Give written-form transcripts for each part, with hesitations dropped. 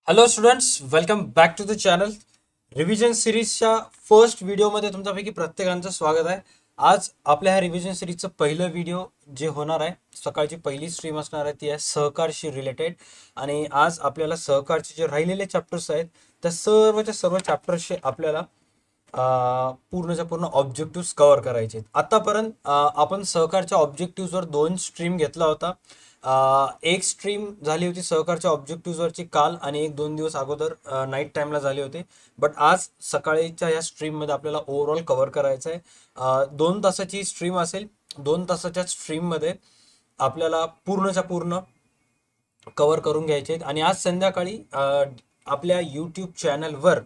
Hello students, welcome back to the channel. Revision सिरीजच्या first व्हिडिओमध्ये तुमच्यापैकी प्रत्येकांचं स्वागत आहे. आज आपल्या ह्या रिव्हिजन सिरीजचं पहिलं व्हिडिओ जे होणार आहे, सकाळची पहिली स्ट्रीम असणार आहे, ती आहे सहकारशी रिलेटेड. आणि आज आपल्याला सहकारचे जे राहिलेले चॅप्टर्स आहेत त्या सर्वच्या सर्व चॅप्टर्सचे आपल्याला पूर्णच्या पूर्ण ऑब्जेक्टिव्ह कव्हर करायचे आहेत. आतापर्यंत आपण सहकारच्या ऑब्जेक्टिव्हवर दोन स्ट्रीम घेतला होता. एक स्ट्रीम झाली होती सहकारच्या ऑब्जेक्टिव्हवरची काल, आणि एक 2 दिवस अगोदर नाईट टाइमला झाली होती. बट आज सकाळीच्या या स्ट्रीममध्ये आपल्याला ओव्हरऑल कव्हर करायचं आहे. 2 तासाची स्ट्रीम असेल. 2 तासाच्या स्ट्रीममध्ये आपल्याला पूर्णच्या पूर्ण कव्हर करून घ्यायचे आहेत. आणि आज संध्याकाळी आपल्या यूट्यूब चॅनलवर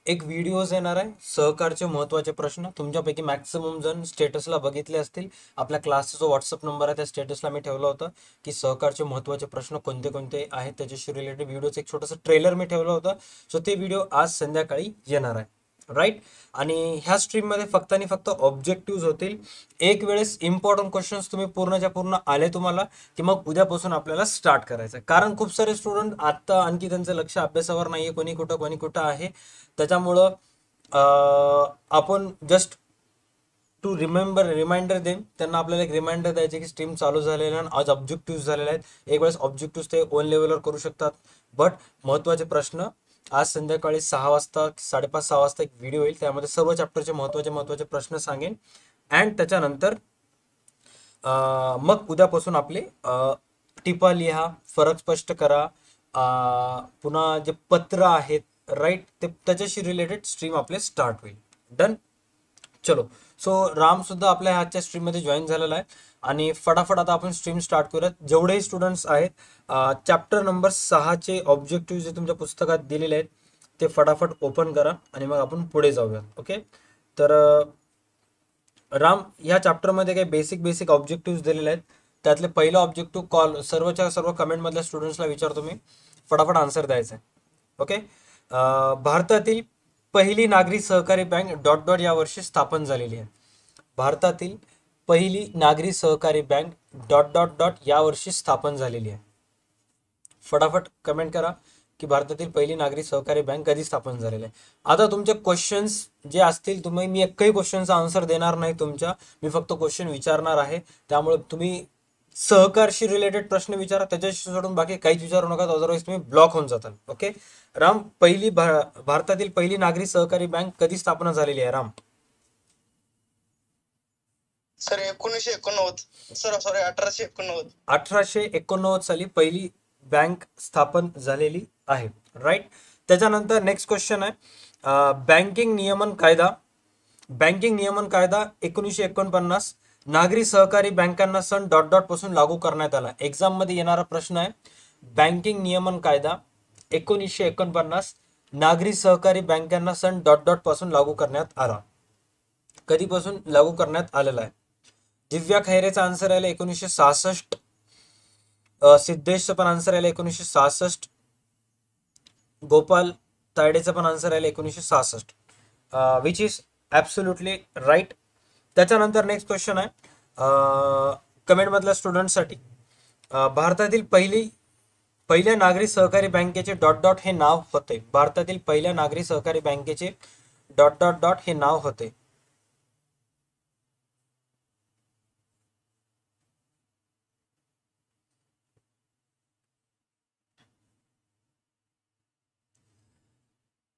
एक व्हिडिओज येणार आहे, सहकारचे महत्त्वाचे प्रश्न. तुमच्यापैकी मॅक्सिमम जण स्टेटसला बघितले असतील. आपल्या क्लासचा जो व्हॉट्सअप नंबर आहे त्या स्टेटसला मी ठेवलं होतं की सहकारचे महत्त्वाचे प्रश्न कोणते कोणते आहेत, त्याच्याशी रिलेटेड व्हिडिओचं एक छोटंसं ट्रेलर मी ठेवलं होतं. सो ते व्हिडिओ आज संध्याकाळी येणार आहे, राईट. आणि ह्या स्ट्रीममध्ये फक्त आणि फक्त ऑब्जेक्टिव्ह होतील. एक वेळेस इम्पॉर्टंट क्वेश्चन्स तुम्ही पूर्णच्या पूर्ण आले तुम्हाला, की मग उद्यापासून आपल्याला स्टार्ट करायचं आहे. कारण खूप सारे स्टुडंट आत्ता आणखी त्यांचं लक्ष अभ्यासावर नाही आहे, कोणी कुठं आहे. त्याच्यामुळं आपण जस्ट टू रिमाइंडर देम, त्यांना आपल्याला एक रिमाइंडर द्यायचे की स्ट्रीम चालू झालेलं आहे, आज ऑब्जेक्टिव्ह झालेले आहेत. एक वेळेस ऑब्जेक्टिव्ह ते ओन लेवलवर करू शकतात. बट महत्त्वाचे प्रश्न आज संध्याकाळी 6 वाजता, 5:30-6 वाजता एक व्हिडिओ येईल, त्यामध्ये सर्व चॅप्टरचे महत्त्वाचे प्रश्न सांगेन. अँड त्याच्यानंतर मग उद्यापासून आपले टिपा लिहा, फरक स्पष्ट करा, पुन्हा जे पत्र आहेत, राईट, ते त्याच्याशी रिलेटेड स्ट्रीम आपले स्टार्ट होईल. डन. चलो. सो राम सुद्धा आपल्या आजच्या स्ट्रीममध्ये जॉईन झालेला आहे. आणि फटाफट आता आपण स्ट्रीम स्टार्ट करूयात. जेवढेही स्टुडंट्स आहेत, चॅप्टर नंबर 6चे ऑब्जेक्टिव्ह जे तुमच्या पुस्तकात दिलेले आहेत ते फटाफट ओपन करा आणि मग आपण पुढे जाऊयात. ओके. तर राम, ह्या चॅप्टरमध्ये काही बेसिक ऑब्जेक्टिव्ह दिलेले आहेत. त्यातले पहिलं ऑब्जेक्टिव्ह कॉल सर्वच्या सर्व कमेंटमधल्या स्टुडंट्सला विचारतो मी, फटाफट आन्सर द्यायचं आहे. ओके. भारतातील पहिली नागरी सहकारी बँक डॉट डॉट यावर्षी स्थापन झालेली आहे. भारतातील पहिली नागरी सहकारी बँक डॉट डॉट डॉट यावर्षी स्थापन झालेली आहे. फटाफट कमेंट करा की भारतातील पहिली नागरी सहकारी बँक कधी स्थापन झालेली आहे. आता तुमचे क्वेश्चन्स जे असतील, तुम्ही, मी एकही क्वेश्चनचा आन्सर देणार नाही तुमच्या, मी फक्त क्वेश्चन विचारणार आहे. त्यामुळे तुम्ही सहकारशी रिलेटेड प्रश्न विचारा, त्याच्याशी सोडून बाकी काहीच विचारू नका, अदरवाईज तुम्ही ब्लॉक होऊन जाताल. ओके. राम, भारतातील पहिली नागरी सहकारी बँक कधी स्थापना झालेली आहे राम? सर 1989. सॉरी 1889. 1889 साली पहिली बँक स्थापन झालेली आहे, राईट. त्याच्यानंतर नेक्स्ट क्वेश्चन आहे, बँकिंग नियमन कायदा. बँकिंग नियमन कायदा 1949 नागरी सहकारी बँकांना सन डॉट डॉट पासून लागू करण्यात आला. एक्झाम मध्ये येणारा प्रश्न आहे, बँकिंग नियमन कायदा 1949 नागरी सहकारी बँकांना सन डॉट डॉट पासून लागू करण्यात आला. कधीपासून लागू करण्यात आलेला आहे? दिव्या खैरेचा आन्सर आला 1966. सिद्धेशचा पण आन्सर आला 1966. गोपाल तायडेचा पण आन्सर आला 1966, विच इज ॲब्सोल्युटली राईट. त्याच्यानंतर नेक्स्ट क्वेश्चन आहे कमेंटमधल्या स्टुडंटसाठी, भारतातील पहिल्या नागरी सहकारी बँकेचे डॉट डॉट हे नाव होते. भारतातील पहिल्या नागरी सहकारी बँकेचे डॉट डॉट डॉट हे नाव होते.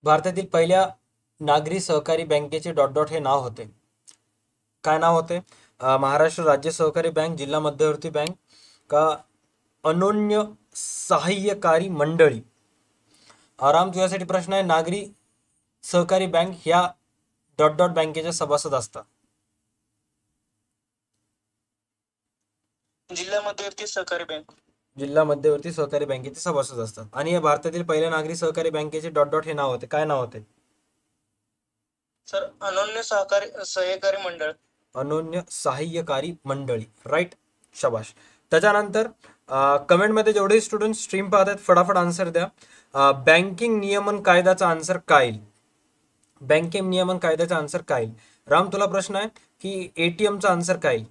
भारतातील पहिल्या नागरी सहकारी बँकेचे डॉट डॉट हे नाव होते. काय नाव होते? महाराष्ट्र राज्य सहकारी बँक, जिल्हा मध्यवर्ती बँक, का अनोन्य सहाय्यकारी मंडळी? आराम, तुझ्यासाठी प्रश्न आहे, नागरी सहकारी बँक ह्या डॉट डॉट बँकेच्या सभासद असतात. जिल्हा मध्यवर्ती सहकारी बँक. जिल्हा मध्यवर्ती सहकारी बँकेचे सभासद असतात. आणि या भारतातील पहिल्या नागरी सहकारी बँकेचे डॉट डॉट हे नाव होते. काय नाव होते? सर अनन्य सहाय्यकारी मंडळ. अनोन्य सहाय्यकारी मंडळी, राईट. शाबाश. त्याच्यानंतर कमेंटमध्ये जेवढे स्टुडंट स्ट्रीम पाहत आहेत फटाफट आन्सर द्या. बँकिंग नियमन कायद्याचा आन्सर काय येईल? बँकिंग नियमन कायद्याचा आन्सर काय येईल? राम, तुला प्रश्न आहे की एटीएमचा आन्सर काय येईल?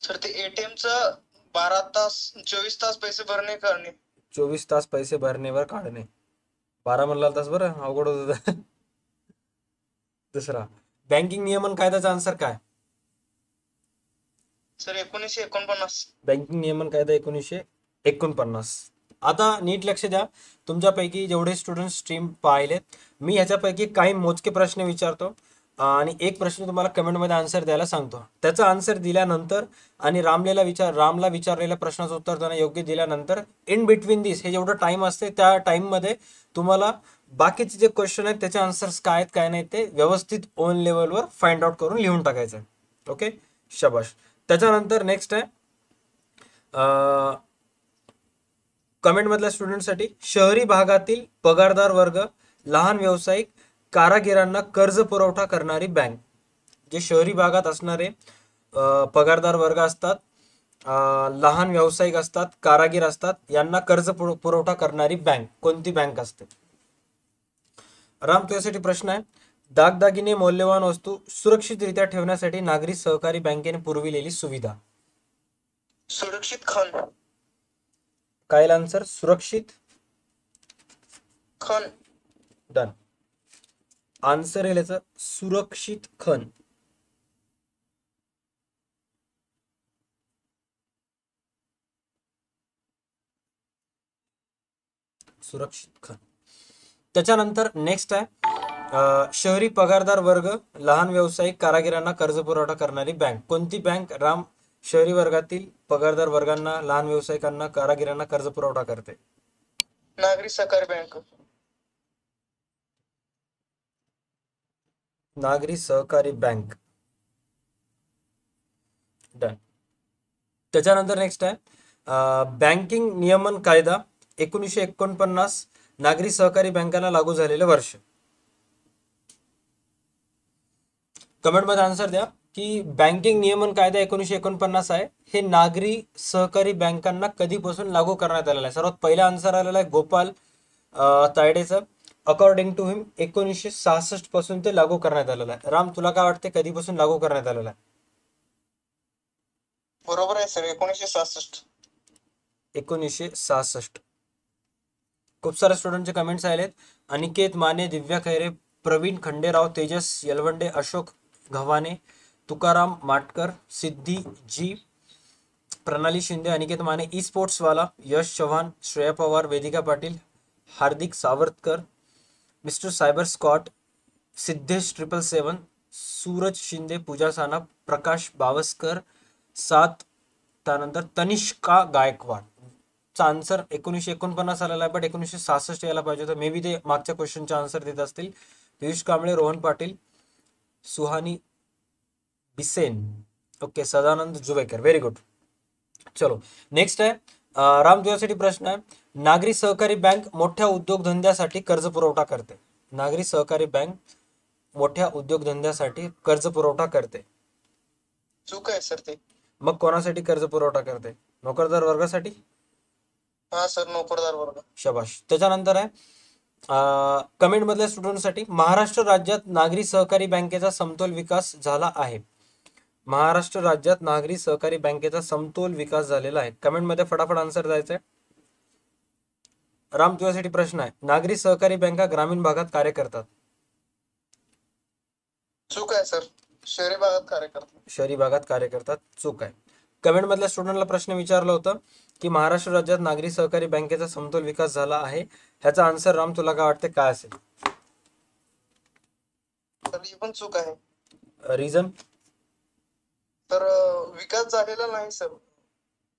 सर ते एटीएमचं 24 तास पैसे भरणे करणे. 24 तास पैसे भरणेवर काढणे. 12 म्हणला तास बरं अवघड होत होतं. दुसरा, बँकिंग नियमन कायद्याचा आन्सर काय? सर 1949. बँकिंग नियमन कायदा 1949. आता नीट लक्ष द्या, तुमच्यापैकी जेवढे स्टुडंट स्ट्रीम पाहिलेत, मी ह्याच्यापैकी काही मोजके प्रश्न विचारतो आणि एक प्रश्न तुम्हाला कमेंटमध्ये आन्सर द्यायला सांगतो. त्याचा आन्सर दिल्यानंतर आणि रामला विचारलेल्या प्रश्नाचं उत्तर त्यांना योग्य दिल्यानंतर इन बिटवीन दिस हे जेवढं टाइम असते त्या टाइममध्ये तुम्हाला बाकीचे जे क्वेश्चन आहेत त्याचे आन्सर्स काय आहेत काय नाही ते व्यवस्थित ओन लेवलवर फाइंड आउट करून लिहून टाकायचं आहे. ओके, शाबाश. त्याच्यानंतर नेक्स्ट आहे कमेंटमधल्या स्टुडंटसाठी, शहरी भागातील पगारदार वर्ग, लहान व्यावसायिक, कारागिरांना कर्ज पुरवठा करणारी बँक. जे शहरी भागात असणारे पगारदार वर्ग असतात, लहान व्यावसायिक असतात, कारागीर असतात, यांना कर्ज पुरवठा करणारी बँक कोणती बँक असते? राम, तुझ्यासाठी प्रश्न आहे. दागदागिने, मौल्यवान वस्तू सुरक्षितरित्या ठेवण्यासाठी नागरी सहकारी बँकेने पुरविलेली सुविधा. सुरक्षित खण. काय आन्सर? सुरक्षित खण. डन. आन्सर येईल याचं सुरक्षित खण. सुरक्षित खण. त्याच्यानंतर नेक्स्ट आहे शहरी पगारदार वर्ग, लहान व्यावसायिक, कारागिरांना कर्ज पुरवठा करणारी बँक कोणती बँक? राम, शहरी वर्गातील पगारदार वर्गांना, लहान व्यावसायिकांना, कारागिरांना कर्ज पुरवठा करते. नागरी सहकारी बँक. नागरी सहकारी बँक. डन. त्याच्यानंतर नेक्स्ट आहे बँकिंग नियमन कायदा 1949 नागरी सहकारी बँकांना लागू झालेलं वर्ष. कमेंटमध्ये आन्सर द्या की बँकिंग नियमन कायदा 1949 आहे, हे नागरी सहकारी बँकांना कधीपासून लागू करण्यात आलेलं आहे? सर्वात पहिला आन्सर आलेला आहे गोपाल तायडेचं. अकॉर्डिंग टू हिम 1966 पासून ते लागू करण्यात आलेलं आहे. राम, तुला काय वाटते कधीपासून लागू करण्यात आलेलं आहे? बरोबर आहे सर, 1966. 1966. खूप सारे स्टुडंटचे कमेंट्स आलेत. अनिकेत माने, दिव्या खैरे, प्रवीण खंडेराव, तेजस यलवंडे, अशोक घवाने, तुकाराम माटकर, सिद्धी जी, प्रणाली शिंदे, अनिकेत माने, ई स्पोर्ट्सवाला, Yash Chavan, Shreya Pawar, Vedika Patil, Hardik Savarkar, mister cyber Scott, Siddhesh 777, Suraj Shinde, Pooja Sanap, Prakash Bawaskar, 7. त्यानंतर तनिष्का गायकवाड. चा आन्सर 1949 आलेला आहे, बट 1966 यायला पाहिजे होतं. मे बी ते मागच्या क्वेश्चनचा आन्सर देत असतील. Piyush Kamble, Rohan Patil, Suhani Bisen, okay, Sadanand Juvekar. Very good. चलो नेक्स्ट आहे राम, तुझ्यासाठी प्रश्न आहे. नागरी सहकारी बँक मोठ्या उद्योगधंद्यासाठी कर्ज पुरवठा करते. नागरी सहकारी बँक मोठ्या उद्योगधंद्यासाठी कर्ज पुरवठा करते. चूक आहे सर ते. मग कोणासाठी कर्ज पुरवठा करते? नोकरदार वर्गासाठी. हा सर, नोकरदार वर्ग. शाबाश. त्याच्यानंतर आहे कमेंट मधल्या स्टुडंटसाठी, महाराष्ट्र राज्यात नागरी सहकारी बँकेचा समतोल विकास झाला आहे. महाराष्ट्र राज्यात नागरी सहकारी बँकेचा समतोल विकास झालेला आहे. कमेंट मध्ये फटाफट आन्सर द्यायचंय. राम, तुझ्यासाठी प्रश्न आहे. नागरी सहकारी बँका ग्रामीण भागात कार्य करतात. चूक आहे सर, शहरी भागात कार्य करतात. शहरी भागात कार्य करतात. चूक आहे. कमेंट मधल्या स्टुडंटला प्रश्न विचारलं होतं की महाराष्ट्र राज्यात नागरी सहकारी बँकेचा समतोल विकास झाला आहे, ह्याचा आन्सर राम तुला काय वाटते काय असेल? तर ही पण चूक आहे. रिझन? तर विकास झालेला नाही सर,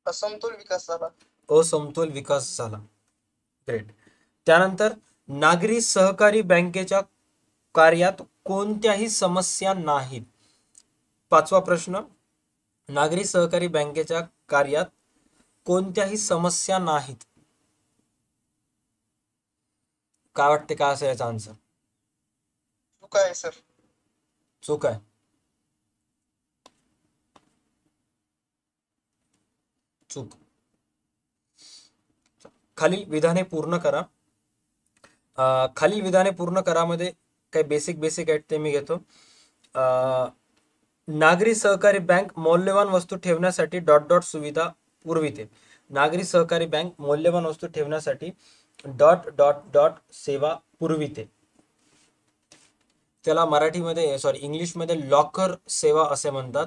असमतोल विकास झाला. असमतोल विकास झाला. ग्रेट. त्यानंतर नागरी सहकारी बँकेच्या कार्यात कोणत्याही समस्या नाहीत. 5वा प्रश्न, नागरी सहकारी बँकेच्या कार्यात कोणत्याही समस्या नाहीत. काय वाटते काय असेल याचा आन्सर? चूक आहे सर. चूक आहे. चूक. खालील विधाने पूर्ण करा. खालील विधाने पूर्ण करामध्ये काही बेसिक आहेत ते मी घेतो. नागरी सहकारी बँक मौल्यवान वस्तू ठेवण्यासाठी ... सुविधा पुरविते. नागरी सहकारी बँक मौल्यवान वस्तू ठेवण्यासाठी डॉट डॉट डॉट सेवा पुरविते. त्याला मराठीमध्ये इंग्लिशमध्ये लॉकर सेवा असे म्हणतात.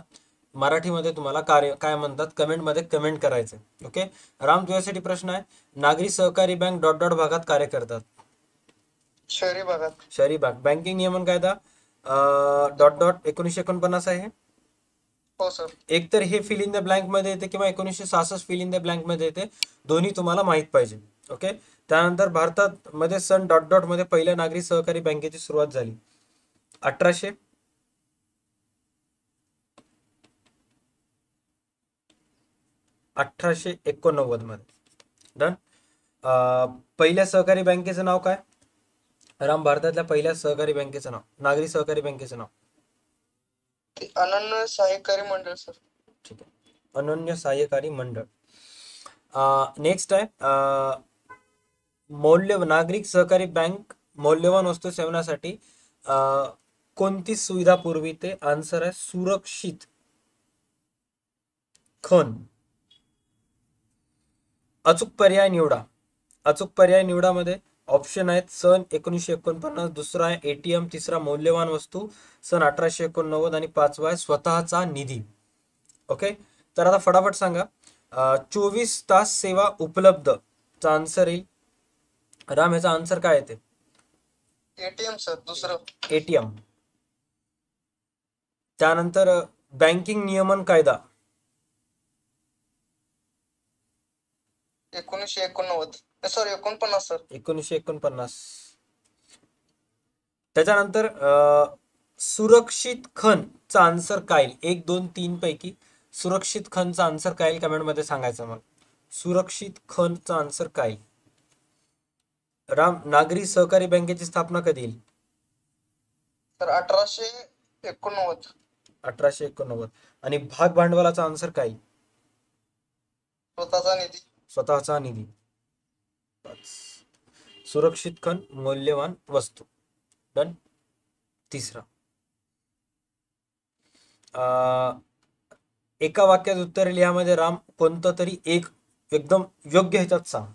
मराठीमध्ये तुम्हाला काय म्हणतात कमेंटमध्ये कमेंट करायचं. ओके. राम, तुझ्यासाठी प्रश्न आहे. नागरी सहकारी बँक डॉट डॉट भागात कार्य करतात. शहरी भागात. शहरी भाग. बँकिंग नियमन कायदा डॉट डॉट 1949 आहे. हो सर. एक तर हे फिल इन द ब्लँक मध्ये येते किंवा 1966 फिल इन द ब्लँक मध्ये येते. दोन्ही तुम्हाला माहित पाहिजे. ओके. त्यानंतर भारतात मध्ये सन डॉट डॉट मध्ये पहिल्या नागरी सहकारी बँकेची सुरुवात झाली 1889 मध्ये. डन. पहिल्या सहकारी बँकेचं नाव काय राम? भारतातल्या पहिल्या सहकारी बँकेचं नाव, नागरी सहकारी बँकेचं नाव? ते अनन्य सहाय्यकारी मंडळ सर. ठीक आहे, अनन्य सहाय्यकारी मंडळ. नेक्स्ट आहे नागरिक सहकारी बँक मौल्यवान वस्तू ठेवण्यासाठी कोणती सुविधा पुरविते? आन्सर आहे सुरक्षित खण. अचूक पर्याय निवडा. अचूक पर्याय निवडामध्ये ऑप्शन आहेत सन 1949, दुसरा आहे एटीएम, तिसरा मौल्यवान वस्तू सन 1889 आणि पाचवा आहे स्वतःचा निधी. ओके. तर आता फटाफट सांगा 24 तास सेवा उपलब्ध चा आन्सर येईल. राम, ह्याचा आन्सर काय येते? ATM sir. दुसरं एटीएम. त्यानंतर बँकिंग नियमन कायदा 1989 सर. 49 सर. 1949. त्याच्यानंतर सुरक्षित खण चा आन्सर काय येईल? 1, 2, 3 पैकी सुरक्षित खण चा आन्सर काय येईल कमेंट मध्ये सांगायचं मला. सुरक्षित खण चा आन्सर काय येईल? राम, नागरी सहकारी बँकेची स्थापना कधी येईल? सर 1889. 1889. आणि भाग भांडवलाचा आन्सर काय येईल? स्वतःचा निधी. स्वतःचा निधी. सुरक्षित खण, मौल्यवान वस्तू. डन. तिसरा एका वाक्यात उत्तर लिहामध्ये राम कोणतं तरी एक एकदम योग्य ह्याच्यात सांग.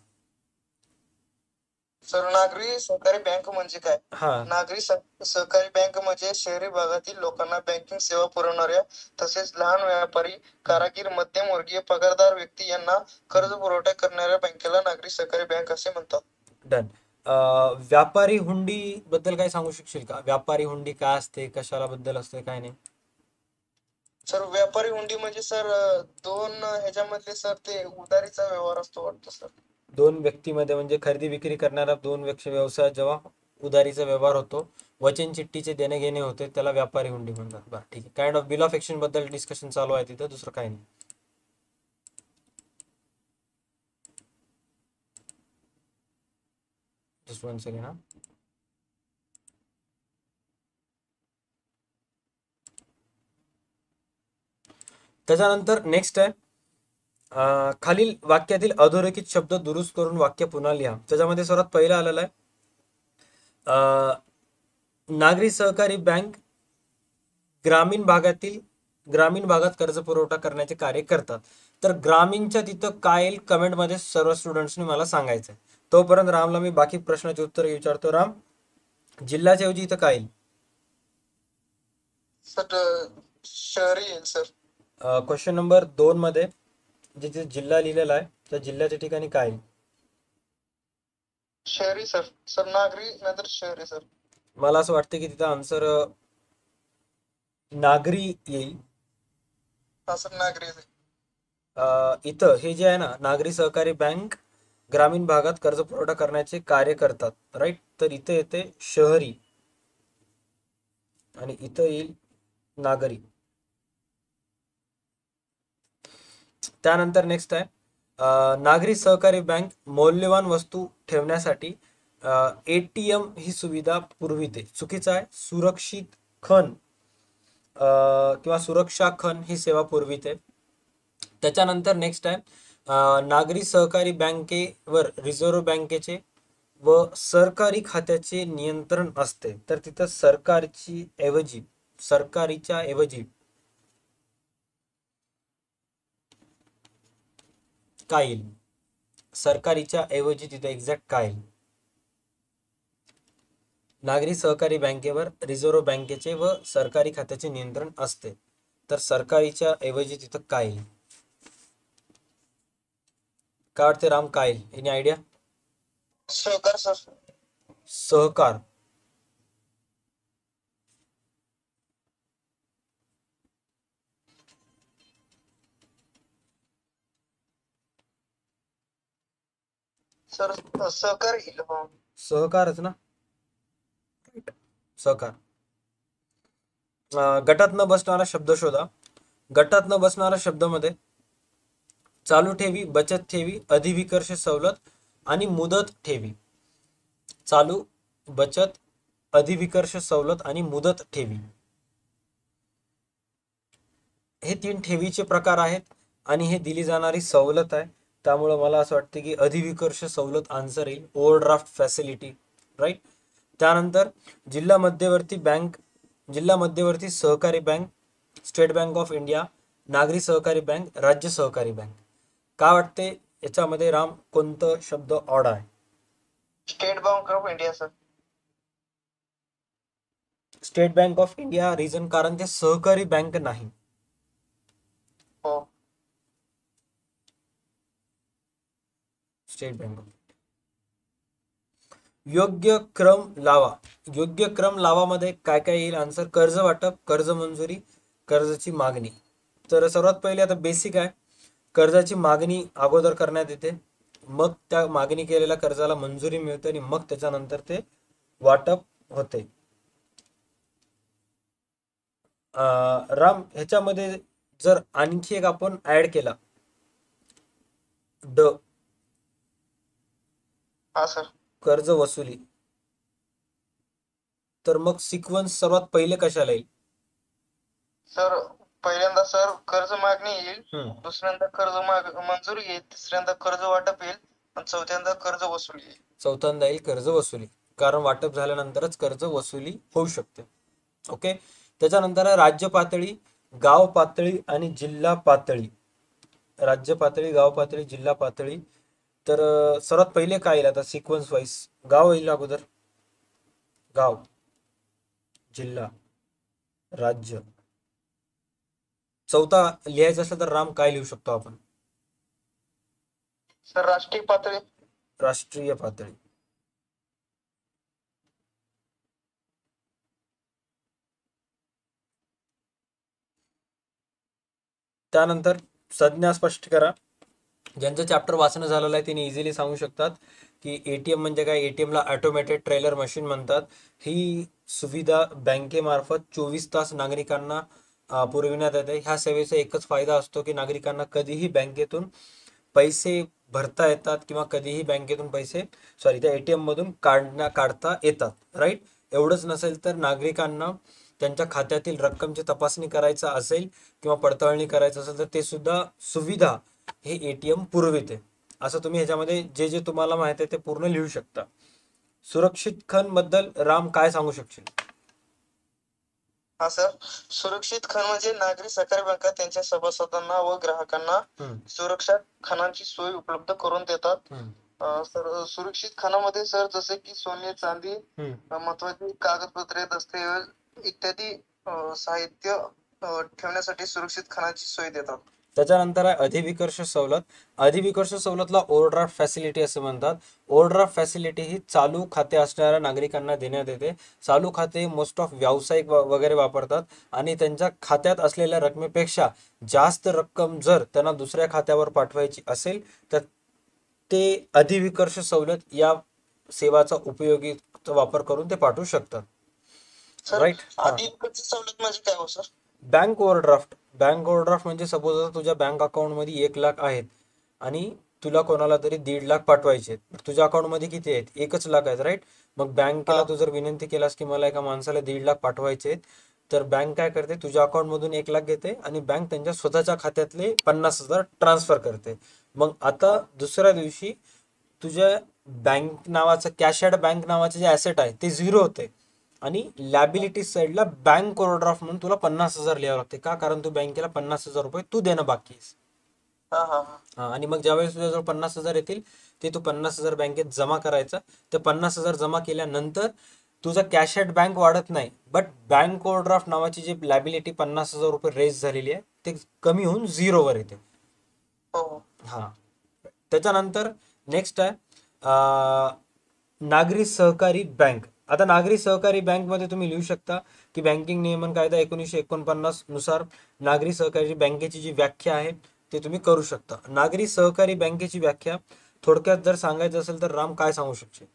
सर नागरी सहकारी बँक म्हणजे काय? हा, नागरी सहकारी बँक म्हणजे शहरी भागातील लोकांना बँकिंग सेवा पुरवणाऱ्या तसेच लहान व्यापारी, कारागीर, मध्यमवर्गीय, पगारदार व्यक्ती यांना कर्ज पुरवठा करणाऱ्या बँकेला नागरी सहकारी बँक असे म्हणतात. डन. व्यापारी हुंडी बद्दल काय सांगू शकशील का? व्यापारी हुंडी काय असते, कशाला बद्दल असते, काय नाही? सर व्यापारी हुंडी म्हणजे सर दोन ह्याच्यामधले सर ते उधारीचा व्यवहार असतो वाटतं सर. दोन व्यक्तीमध्ये म्हणजे खरेदी विक्री करणाऱ्या दोन व्यवसायात जेव्हा उधारीचा व्यवहार होतो, वचन चिठ्ठीचे देणे घेणे होते, त्याला व्यापारी हुंडी म्हणतात. बरं, ठीक आहे. Kind of bill of exchange बद्दल डिस्कशन चालू आहे तिथं, दुसरं काही नाही. Just one second. हा, त्याच्यानंतर नेक्स्ट आहे खालील वाक्यातील अधोरेखित शब्द दुरुस्त करून वाक्य पुन्हा लिहा. त्याच्यामध्ये सर्वात पहिला आलेला आहे नागरी सहकारी बँक ग्रामीण भागात कर्ज पुरवठा करण्याचे कार्य करतात. तर ग्रामीणच्या तिथं काय येईल कमेंट मध्ये सर्व स्टुडंट्सनी मला सांगायचंय. तोपर्यंत रामला मी बाकी प्रश्नाचे उत्तर विचारतो. राम, जिल्ह्याच्या ऐवजी इथं काय येईल? सर शहरी येईल सर. क्वेश्चन नंबर 2 मध्ये जिथे जिल्हा लिहिलेला आहे त्या जिल्ह्याच्या ठिकाणी काय येईल? शहरी सर. सर नागरी नाहीतर शहरी सर. मला असं वाटतं की तिथं आन्सर नागरी येईल. हा सर नागरी. इथं हे जे आहे ना, नागरी सहकारी बँक ग्रामीण भागात कर्ज पुरवठा करण्याचे कार्य करतात, राईट. तर इथे येते शहरी आणि इथं येईल नागरी. त्यानंतर नेक्स्ट आहे नागरी सहकारी बँक मौल्यवान वस्तू ठेवण्यासाठी एटीएम ही सुविधा पुरविते. चुकीचं आहे. सुरक्षित खण किंवा सुरक्षा खण ही सेवा पुरविते. त्याच्यानंतर नेक्स्ट आहे नागरी सहकारी बँकेवर रिझर्व्ह बँकेचे व सरकारी खात्याचे नियंत्रण असते. तर तिथं सरकारीच्या ऐवजी काय येईल? सरकारीच्या ऐवजी तिथे एक्झॅक्ट काय येईल? नागरी सहकारी बँकेवर रिझर्व्ह बँकेचे व सरकारी खात्याचे नियंत्रण असते. तर सरकारीच्या ऐवजी तिथं काय येईल? काय वाटते राम, काय येईल? Any idea? सहकार सर. सहकार. सर सहकार येईल. हो. सहकारच ना. सहकार. गटात न बसणारा शब्द शोधा. गटात न बसणारा शब्दामध्ये चालू ठेवी, बचत ठेवी, अधिविकर्ष सवलत आणि मुदत ठेवी. चालू, बचत, अधिविकर्ष सवलत आणि मुदत ठेवी हे 3 ठेवीचे प्रकार आहेत आणि हे दिली जाणारी सवलत आहे. त्यामुळे मला असं वाटतं की अधिविकर्ष सवलत आन्सर येईल. Overdraft facility, right. त्यानंतर जिल्हा मध्यवर्ती बँक, जिल्हा मध्यवर्ती सहकारी bank, state bank of India, नागरी सहकारी बँक, राज्य सहकारी बँक. काय वाटते याच्यामध्ये राम, कोणतं शब्द ऑड आहे? State bank of India sir. State bank of India. Reason कारण ते सहकारी बँक नाही. हो. State bank of. योग्य क्रम लावा. योग्य क्रम लावामध्ये काय काय येईल आन्सर? कर्ज वाटप, कर्ज मंजुरी, कर्जाची मागणी. तर सर्वात पहिले आता बेसिक आहे, कर्जाची मागणी अगोदर करण्यात येते, मग त्या मागणी केलेल्या कर्जाला मंजुरी मिळते आणि मग त्याच्यानंतर ते वाटप होते. राम, ह्याच्यामध्ये जर आणखी एक आपण ऍड केला ड, हा सर. कर्ज वसुली, तर मग सिक्वन्स सर्वात पहिले कशाला येईल? सर पहिल्यांदा सर कर्ज मागणी येईल, हम्म. दुसऱ्यांदा कर्ज मंजुरी येईल, तिसऱ्यांदा कर्ज वाटप येईल आणि चौथ्यांदा कर्ज वसुली येईल. चौथ्यांदा येईल कर्ज वसुली, कारण वाटप झाल्यानंतरच कर्ज वसुली होऊ शकते. ओके. त्याच्यानंतर आहे राज्य पातळी, गाव पातळी आणि जिल्हा पातळी. राज्य पातळी, गाव पातळी, जिल्हा पातळी. तर सर्वात पहिले काय येईल आता सिक्वन्स वाईज? गाव येईल अगोदर, गाव, जिल्हा, राज्य. चौथा लिहायचं असलं तर राम काय लिहू शकतो आपण? सर राष्ट्रीय पातळी. राष्ट्रीय पातळी. त्यानंतर संज्ञा स्पष्ट करा. ज्यांचं चॅप्टर वाचणं झालेलं आहे त्यांनी इझिली सांगू शकतात की एटीएम म्हणजे काय. एटीएमला ऑटोमॅटेड ट्रेलर मशीन म्हणतात. ही सुविधा बँकेमार्फत 24 तास नागरिकांना पुरविण्यात येते. ह्या सेवेचा एकच फायदा असतो की नागरिकांना कधीही बँकेतून पैसे भरता येतात किंवा कधीही बँकेतून पैसे त्या एटीएम मधून काढता येतात, राईट. एवढंच नसेल तर नागरिकांना त्यांच्या खात्यातील रक्कमची तपासणी करायचा असेल किंवा पडताळणी करायचं असेल तर ते सुद्धा सुविधा हे एटीएम पुरविते. असं तुम्ही ह्याच्यामध्ये जे जे तुम्हाला माहित आहे ते पूर्ण लिहू शकता. सुरक्षित खण बद्दल राम काय सांगू शकशील? हा सर, सुरक्षित खण म्हणजे नागरी सहकारी बँका त्यांच्या सभासदांना व ग्राहकांना सुरक्षा खणांची सोय उपलब्ध करून देतात. सर सुरक्षित खणामध्ये सर जसे की सोने, चांदी, महत्वाची कागदपत्रे, दस्तऐवज इत्यादी साहित्य ठेवण्यासाठी सुरक्षित खणाची सोय देतात. त्याच्यानंतर आहे अधिविकर्ष सवलत. अधिविकर्ष सवलतला ओव्हरड्राफ्ट फॅसिलिटी असं म्हणतात. ओव्हरड्राफ्ट फॅसिलिटी ही चालू खाते असणाऱ्या नागरिकांना देण्यात येते. चालू खाते मोस्ट ऑफ व्यावसायिक वगैरे वापरतात आणि त्यांच्या खात्यात असलेल्या रकमेपेक्षा जास्त रक्कम जर त्यांना दुसऱ्या खात्यावर पाठवायची असेल तर ते अधिविकर्ष सवलत या सेवाचा उपयोगी वापर करून ते पाठवू शकतात, राईट. अधिविकर्ष सवलत म्हणजे काय हो sir? Bank overdraft. Bank overdraft म्हणजे सपोज तुझ्या बँक अकाउंटमध्ये 1 लाख आहेत आणि तुला कोणाला तरी 1.5 लाख पाठवायचे. तुझ्या अकाउंटमध्ये किती आहेत? 1च लाख आहेत, राईट. मग बँकेला तू जर विनंती केलास की मला एका माणसाला 1.5 लाख पाठवायचे आहेत, तर बँक काय करते? तुझ्या अकाउंटमधून 1 लाख घेते आणि बँक त्यांच्या स्वतःच्या खात्यातले 50,000 ट्रान्सफर करते. मग आता दुसऱ्या दिवशी तुझ्या बँक नावाचं कॅशड बँक नावाचे जे ऍसेट आहे ते 0 होते आणि लॅबिलिटी साईडला बँक ओव्हरड्राफ्ट म्हणून तुला 50,000 लिहावं लागते. का? कारण तू बँकेला 50,000 रुपये तू देणं बाकी आहेस. हा हा आणि मग ज्यावेळेस तुझ्याजवळ 50,000 येतील ते तू 50,000 बँकेत जमा करायचं. ते 50,000 जमा केल्यानंतर तुझं कॅश ॲट बँक वाढत नाही, बट बँक ओव्हरड्राफ्ट नावाची जी लॅबिलिटी 50,000 रुपये रेज झालेली आहे ते कमी होऊन झिरोवर येते. हो हो. हां. त्याच्यानंतर नेक्स्ट आहे नागरी सहकारी बँक. आता नागरी सहकारी बँकमध्ये तुम्ही लिहू शकता की बँकिंग नियमन कायदा 1949 नुसार नागरी सहकारी बँकेची जी व्याख्या आहे ते तुम्ही करू शकता. नागरी सहकारी बँकेची व्याख्या थोडक्यात जर सांगायचं असेल तर राम काय सांगू शकशील?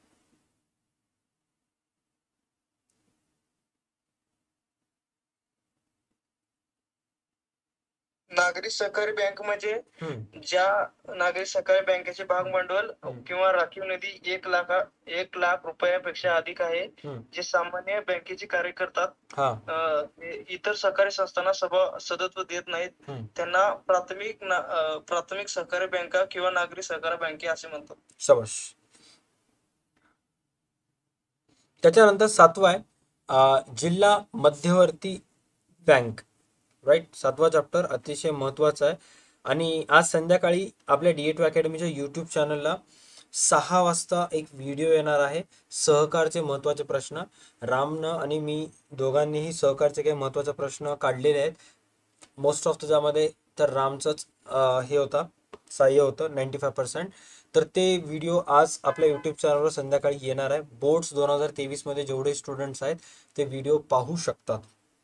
नागरी सहकारी बँक म्हणजे हम्म, ज्या नागरी सहकारी बँकेचे भागभांडवल हम्म, किंवा राखीव निधी 1 लाख रुपयापेक्षा अधिक आहे, हम्म. जे सामान्य बँकेचे कार्य करतात. हा. इतर सहकारी संस्थांना सदस्यत्व देत नाहीत. हम्म. त्यांना प्राथमिक सहकारी बँका किंवा नागरी सहकारी बँके असे म्हणतात. शाबाश. त्याच्यानंतर सातवा आहे जिल्हा मध्यवर्ती बँक. राईट, सातवा चॅप्टर अतिशय महत्त्वाचा आहे. आणि आज संध्याकाळी आपल्या DA2 अकॅडमीच्या यूट्यूब चॅनलला 6 वाजता एक व्हिडिओ येणार आहे, सहकारचे महत्त्वाचे प्रश्न. रामनं आणि मी दोघांनीही सहकारचे काही महत्त्वाचे प्रश्न काढलेले आहेत. मोस्ट ऑफ त्याच्यामध्ये तर रामचंच हे होता, सहाय्य होतं 95%. तर ते व्हिडिओ आज आपल्या यूट्यूब चॅनलवर संध्याकाळी येणार आहे. बोर्ड्स 2023 मध्ये जेवढे स्टुडंट्स आहेत ते व्हिडिओ पाहू शकतात.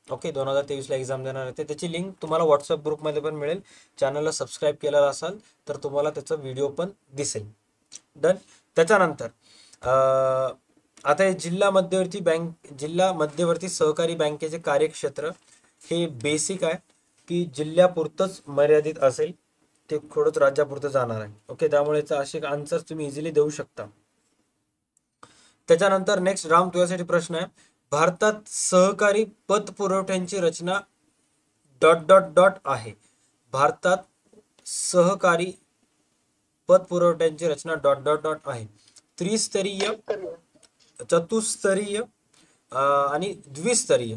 ओके, 2023ला एक्झाम देणार आहे त्याची लिंक तुम्हाला व्हॉट्सअप ग्रुपमध्ये पण मिळेल. चॅनलला सबस्क्राईब केलेला असाल तर तुम्हाला त्याचा व्हिडिओ पण दिसेल. डन. त्याच्यानंतर आता हे जिल्हा मध्यवर्ती सहकारी बँकेचे कार्यक्षेत्र हे बेसिक आहे की जिल्ह्यापुरतंच मर्यादित असेल, ते थोडंच राज्यापुरतं जाणार आहे. ओके, त्यामुळे असे आन्सर तुम्ही इझिली देऊ शकता. त्याच्यानंतर नेक्स्ट राम तुझ्यासाठी प्रश्न आहे, भारतात सहकारी पतपुरवठ्यांची रचना डॉट डॉट डॉट आहे. भारतात सहकारी पतपुरवठ्यांची रचना डॉट डॉट डॉट आहे. त्रिस्तरीय, चतुस्तरीय आणि द्विस्तरीय.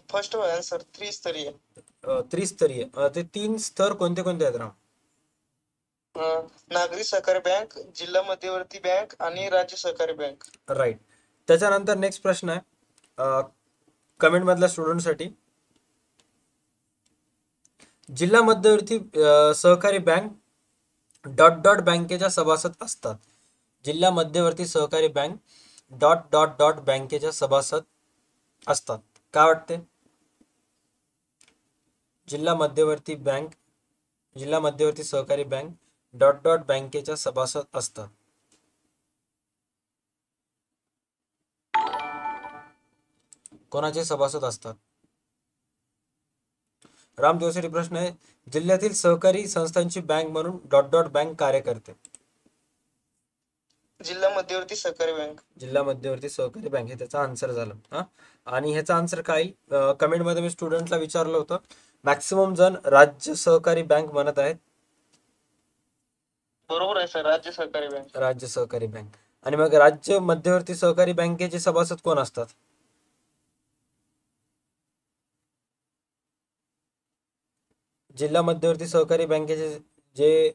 फर्स्ट आन्सर त्रिस्तरीय. त्रिस्तरीय ते 3 स्तर कोणते कोणते आहेत राम? नागरी सहकारी बँक, जिल्हा मध्यवर्ती बँक आणि राज्य सहकारी बँक. राईट. त्याच्यानंतर नेक्स्ट प्रश्न आहे कमेंट मधल्या स्टुडंटसाठी, जिल्हा मध्यवर्ती सहकारी बँक डॉट डॉट बँकेच्या सभासद असतात. जिल्हा मध्यवर्ती सहकारी बँक डॉट डॉट डॉट बँकेच्या सभासद असतात. काय वाटते? जिल्हा मध्यवर्ती सहकारी बँक डॉट डॉट बँकेच्या सभासद असतात. कोणाचे सभासद असतात? राम तुझ्यासाठी प्रश्न आहे, जिल्ह्यातील सहकारी संस्थांची बँक म्हणून डॉट डॉट बँक कार्य करते. जिल्हा मध्यवर्ती सहकारी बँक. जिल्हा मध्यवर्ती सहकारी बँक हे त्याचा आन्सर झालं. हा, आणि ह्याचा आन्सर काय? कमेंटमध्ये मी स्टुडंटला विचारलं होतं, मॅक्सिमम जण राज्य सहकारी बँक म्हणत आहेत. बरोबर आहे सर, राज्य सहकारी बँक. राज्य सहकारी बँक. आणि मग राज्य मध्यवर्ती सहकारी बँकेचे सभासद कोण असतात? जिल्हा मध्यवर्ती सहकारी बँकेचे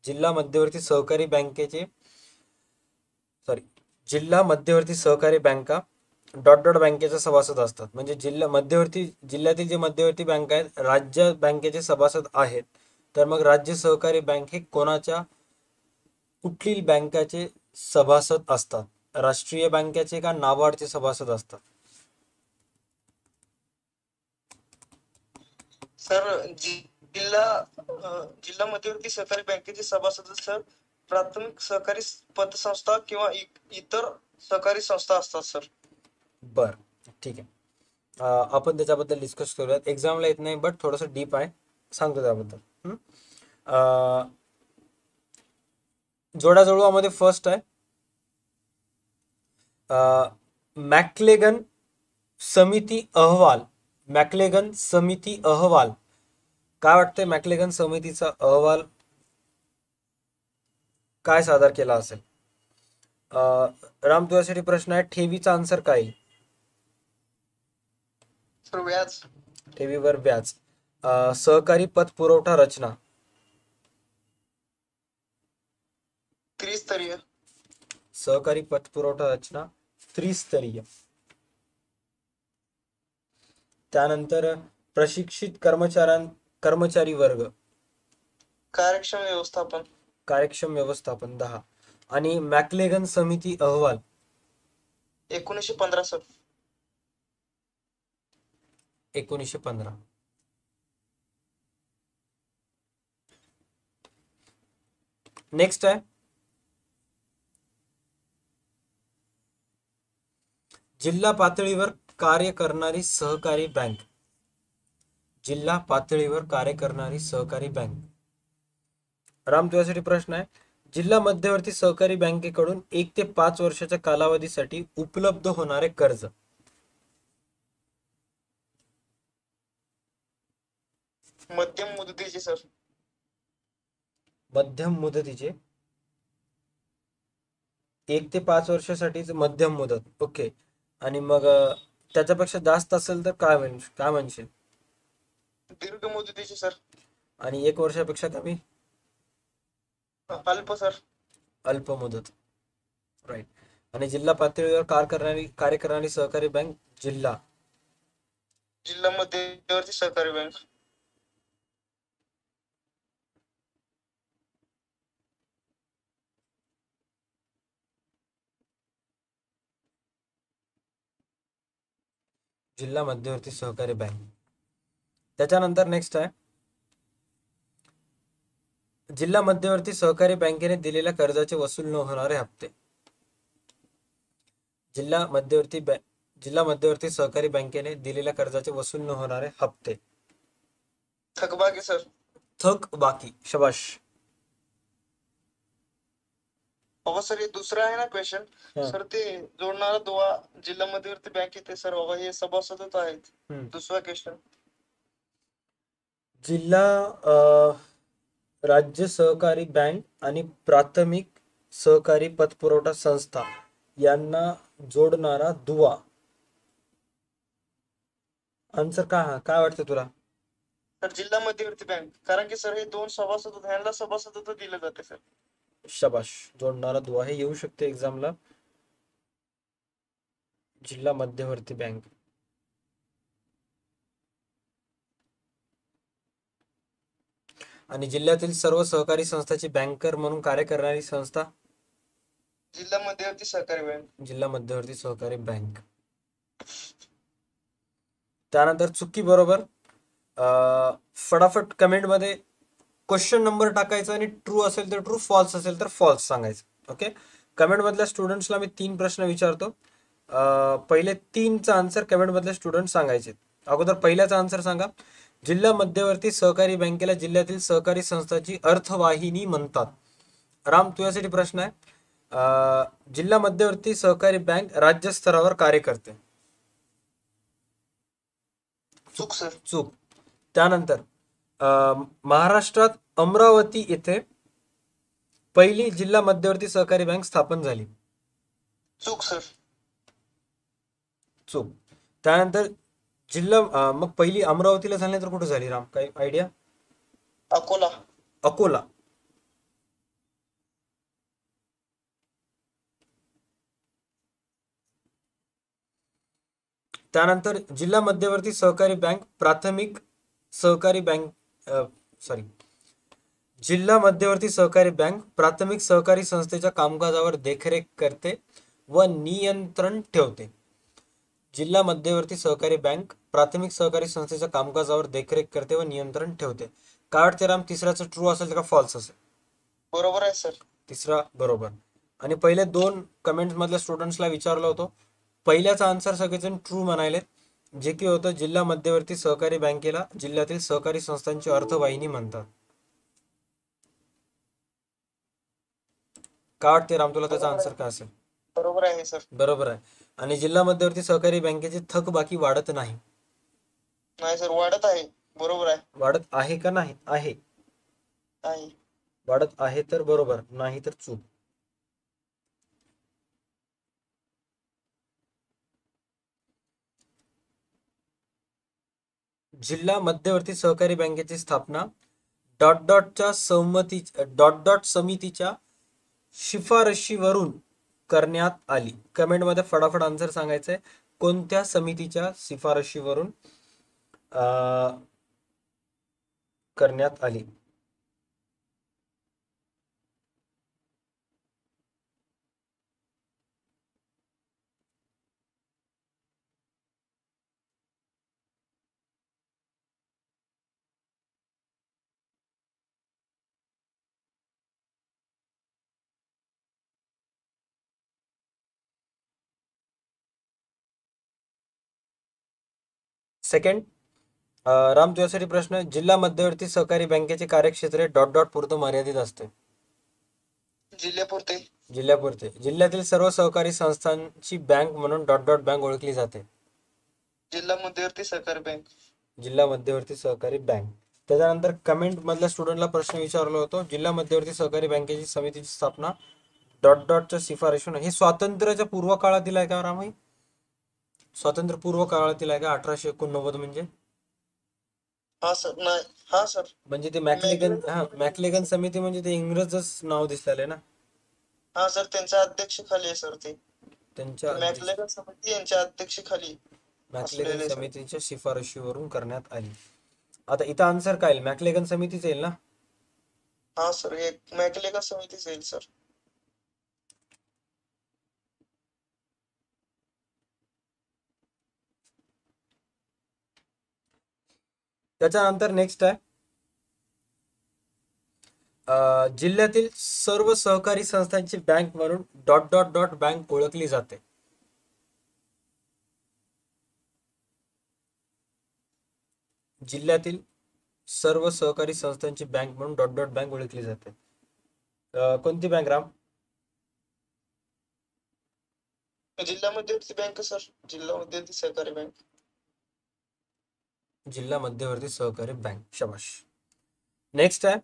जिल्हा मध्यवर्ती सहकारी बँका डॉट डॉट बँकेचे सभासद असतात. म्हणजे जिल्ह्यातील जे मध्यवर्ती बँक आहेत राज्य बँकेचे सभासद आहेत. तर मग राज्य सहकारी बँक हे कुठली बँकेचे सभासद असतात? राष्ट्रीय बँकेचे का नाबार्डचे सभासद असतात? सर जिल्हा मध्यवर्ती सहकारी बँकेचे सभासद सर प्राथमिक सहकारी पतसंस्था किंवा इतर सहकारी संस्था असतात सर. बर, ठीक आहे. आपण त्याच्याबद्दल डिस्कस करूयात. एक्झामला येत नाही बट थोडंसं डीप आहे, सांगतो त्याबद्दल. जोडाजुळवामध्ये फर्स्ट आहे मॅक्लेगन समिती अहवाल. काय वाटतंय मॅक्लेगन समितीचा अहवाल काय सादर केला असेल? राम तुझ्यासाठी प्रश्न आहे, ठेवीचा आन्सर काय? सर व्याज. ठेवीवर व्याज. सहकारी पतपुरवठा रचना. त्रिस्तरीय. सहकारी पतपुरवठा रचना त्रिस्तरीय. त्यानंतर प्रशिक्षित कर्मचारी वर्ग. कार्यक्षम व्यवस्थापन. कार्यक्षम व्यवस्थापन 10. आणि मॅकलेगन समिती अहवाल 1915 सर. 1915. नेक्स्ट आहे जिल्हा पातळीवर कार्य करणारी सहकारी बँक. जिल्हा पातळीवर कार्य करणारी सहकारी बँक. राम, तुझ्यासाठी प्रश्न आहे. जिल्हा मध्यवर्ती सहकारी बँकेकडून 1 ते 5 वर्षाच्या कालावधीसाठी उपलब्ध होणारे कर्ज. मध्यम मुदतीचे सर. मध्यम मुदतीचे 1 ते 5 वर्षासाठीच मध्यम मुदत. ओके. आणि मग त्याच्यापेक्षा जास्त असेल तर काय म्हणशील? दीर्घ मुदतीचे सर. आणि 1 वर्षापेक्षा कमी अल्प सर. अल्प मुदत. राईट. आणि जिल्हा पातळीवर कार्य करणारी सहकारी बँक जिल्हा मध्यवर्ती सहकारी बँक. जिल्हा मध्यवर्ती सहकारी बँक. त्याच्यानंतर नेक्स्ट आहे जिल्हा मध्यवर्ती सहकारी बँकेने दिलेल्या कर्जाचे वसूल न होणारे हप्ते. जिल्हा मध्यवर्ती सहकारी बँकेने दिलेल्या कर्जाचे वसूल न होणारे हप्ते. थकबाकी सर. थकबाकी. शबाश. बाबा सर हे दुसरं आहे ना क्वेश्चन सर, ते जोडणारा दुवा जिल्हा मध्यवर्ती बँकेत आहे सर. बाबा हे सभासदच आहेत. दुसरा क्वेश्चन. जिल्हा राज्य सहकारी बँक आणि प्राथमिक सहकारी पतपुरवठा संस्था यांना जोडणारा दुवा. आन्सर काय वाटतं तुला? सर जिल्हा मध्यवर्ती बँक, कारण की सर हे दोन सभासद ह्यांना सभासदत्व दिलं जाते सर. शबाश. जोडणारा दुवा हे येऊ शकते एक्झामला. जिल्हा मध्यवर्ती बँक. आणि जिल्ह्यातील सर्व सहकारी संस्थांची बँकर म्हणून कार्य करणारी संस्था जिल्हा मध्यवर्ती सहकारी बँक. जिल्हा मध्यवर्ती सहकारी बँक. त्यानंतर चुकी बरोबर फटाफट कमेंट मध्ये क्वेश्चन नंबर टाकायचा आणि ट्रू असेल तर ट्रू, फॉल्स असेल तर फॉल्स सांगायचं. ओके. कमेंट मधल्या स्टुडंट्सला मी 3 प्रश्न विचारतो. पहिले 3चा आन्सर कमेंट मधले स्टुडंट सांगायचे. अगोदर पहिल्याचा आन्सर सांगा. जिल्हा मध्यवर्ती सहकारी बँकेला जिल्ह्यातील सहकारी संस्थांची अर्थवाहिनी म्हणतात. राम, तुझ्यासाठी प्रश्न आहे. जिल्हा मध्यवर्ती सहकारी बँक राज्य स्तरावर कार्य करते. चूक सर. चूक. त्यानंतर महाराष्ट्रात अमरावती येथे पहिली जिल्हा मध्यवर्ती सहकारी बँक स्थापन झाली. चूक सर. चूक. त्यानंतर मग पहिली अमरावतीला झाली तर कुठे झाली राम? काही आयडिया? अकोला. अकोला. त्यानंतर जिल्हा मध्यवर्ती सहकारी बँक प्राथमिक सहकारी संस्थेच्या कामकाजावर देखरेख करते व नियंत्रण ठेवते. जिल्हा मध्यवर्ती सहकारी बँक प्राथमिक सहकारी संस्थेच्या कामकाजावर देखरेख करते व नियंत्रण ठेवते. काय वाटते राम, तिसऱ्याचं ट्रू असेल का फॉल्स असेल? बरोबर आहे सर. तिसरा बरोबर. आणि पहिले 2 कमेंट्स मधल्या स्टुडंट्सला विचारलं होतं, पहिल्याचा आन्सर सगळेजण ट्रू म्हणाले, जे की होतं जिल्हा मध्यवर्ती सहकारी बँकेला जिल्ह्यातील सहकारी संस्थांची अर्थवाहिनी म्हणतात. काय वाटते राम तुला त्याचा आन्सर काय असेल? बरोबर आहे सर. बरोबर आहे. आणि जिल्हा मध्यवर्ती सहकारी बँकेची थकबाकी वाढत नाही. नाही सर, वाढत आहे. बरोबर आहे. वाढत आहे का नाही? आहे. वाढत आहे तर बरोबर, नाही तर चूक. जिल्हा मध्यवर्ती सहकारी बँकेची स्थापना डॉट समितीच्या शिफारशीवरून करण्यात आली. कमेंटमध्ये फटाफट आन्सर सांगायचंय. कोणत्या समितीच्या शिफारशीवरून करण्यात आली? सेकंड, राम तुझ्यासाठी प्रश्न. जिल्हा मध्यवर्ती सहकारी बँकेचे कार्यक्षेत्र डॉट पुरतं मर्यादित असते. जिल्ह्यापुरते. जिल्ह्यापुरते. जिल्ह्यातील सर्व सहकारी संस्थांची बँक म्हणून डॉट बँक ओळखली जाते. जिल्हा मध्यवर्ती सहकारी बँक. जिल्हा मध्यवर्ती सहकारी बँक. त्याच्यानंतर कमेंट मधल्या स्टुडंटला प्रश्न विचारला होतो, जिल्हा मध्यवर्ती सहकारी बँकेची समितीची स्थापना डॉटच्या शिफारशीने. हे स्वातंत्र्याच्या पूर्व काळातील आहे का रामई? स्वातंत्र्य पूर्व काळातील आहे का? 1889 म्हणजे? हा सर. नाही. हा सर. म्हणजे ते मॅकलेगन समिती म्हणजे ते इंग्रजच नाव दिसलेलं आहे ना. हा सर, त्यांच्या अध्यक्षाखाली आहे सर ते. त्यांच्या मॅकलेगन समिती यांच्या अध्यक्षाखाली मॅकलेगन असलेले सर. समितीच्या शिफारशीवरून करण्यात आली. आता इथं आन्सर काय येईल? मॅकलेगन समितीच येईल ना. हा सर, एक मॅकलेगन समितीच येईल सर. त्याच्यानंतर नेक्स्ट आहे, जिल्ह्यातील सर्व सहकारी संस्थांची बँक म्हणून डॉट बँक ओळखली जाते. जिल्ह्यातील सर्व सहकारी संस्थांची बँक म्हणून डॉट बँक ओळखली जाते. कोणती बँक राम? जिल्हा मध्यवर्ती बँक सर. जिल्हा मध्यवर्ती सहकारी बँक. जिल्हा मध्यवर्ती सहकारी बँक. शाबाश. नेक्स्ट आहे,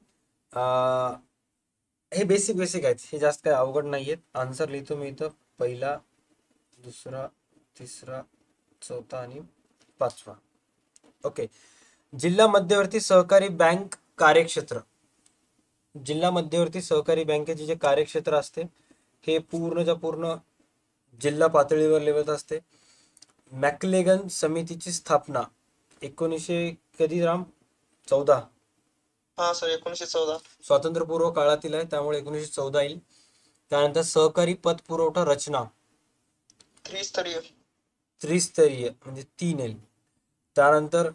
हे बेसिक आहेत, हे जास्त काही अवघड नाहीयेत. आन्सर लिहितो मी इथं. पहिला, दुसरा, तिसरा, चौथा आणि पाचवा. ओके. जिल्हा मध्यवर्ती सहकारी बँक कार्यक्षेत्र. जिल्हा मध्यवर्ती सहकारी बँकेचे जे कार्यक्षेत्र असते हे पूर्णच्या पूर्ण जिल्हा पातळीवर लेवत असते. मॅकलेगन समितीची स्थापना 1900 कधी राम? 14. हा सर, 1914. स्वातंत्र्यपूर्व काळातील आहे, त्यामुळे 1914 येईल. त्यानंतर सहकारी पतपुरवठा रचना त्रिस्तरीय. त्रिस्तरीय म्हणजे 3 येईल. त्यानंतर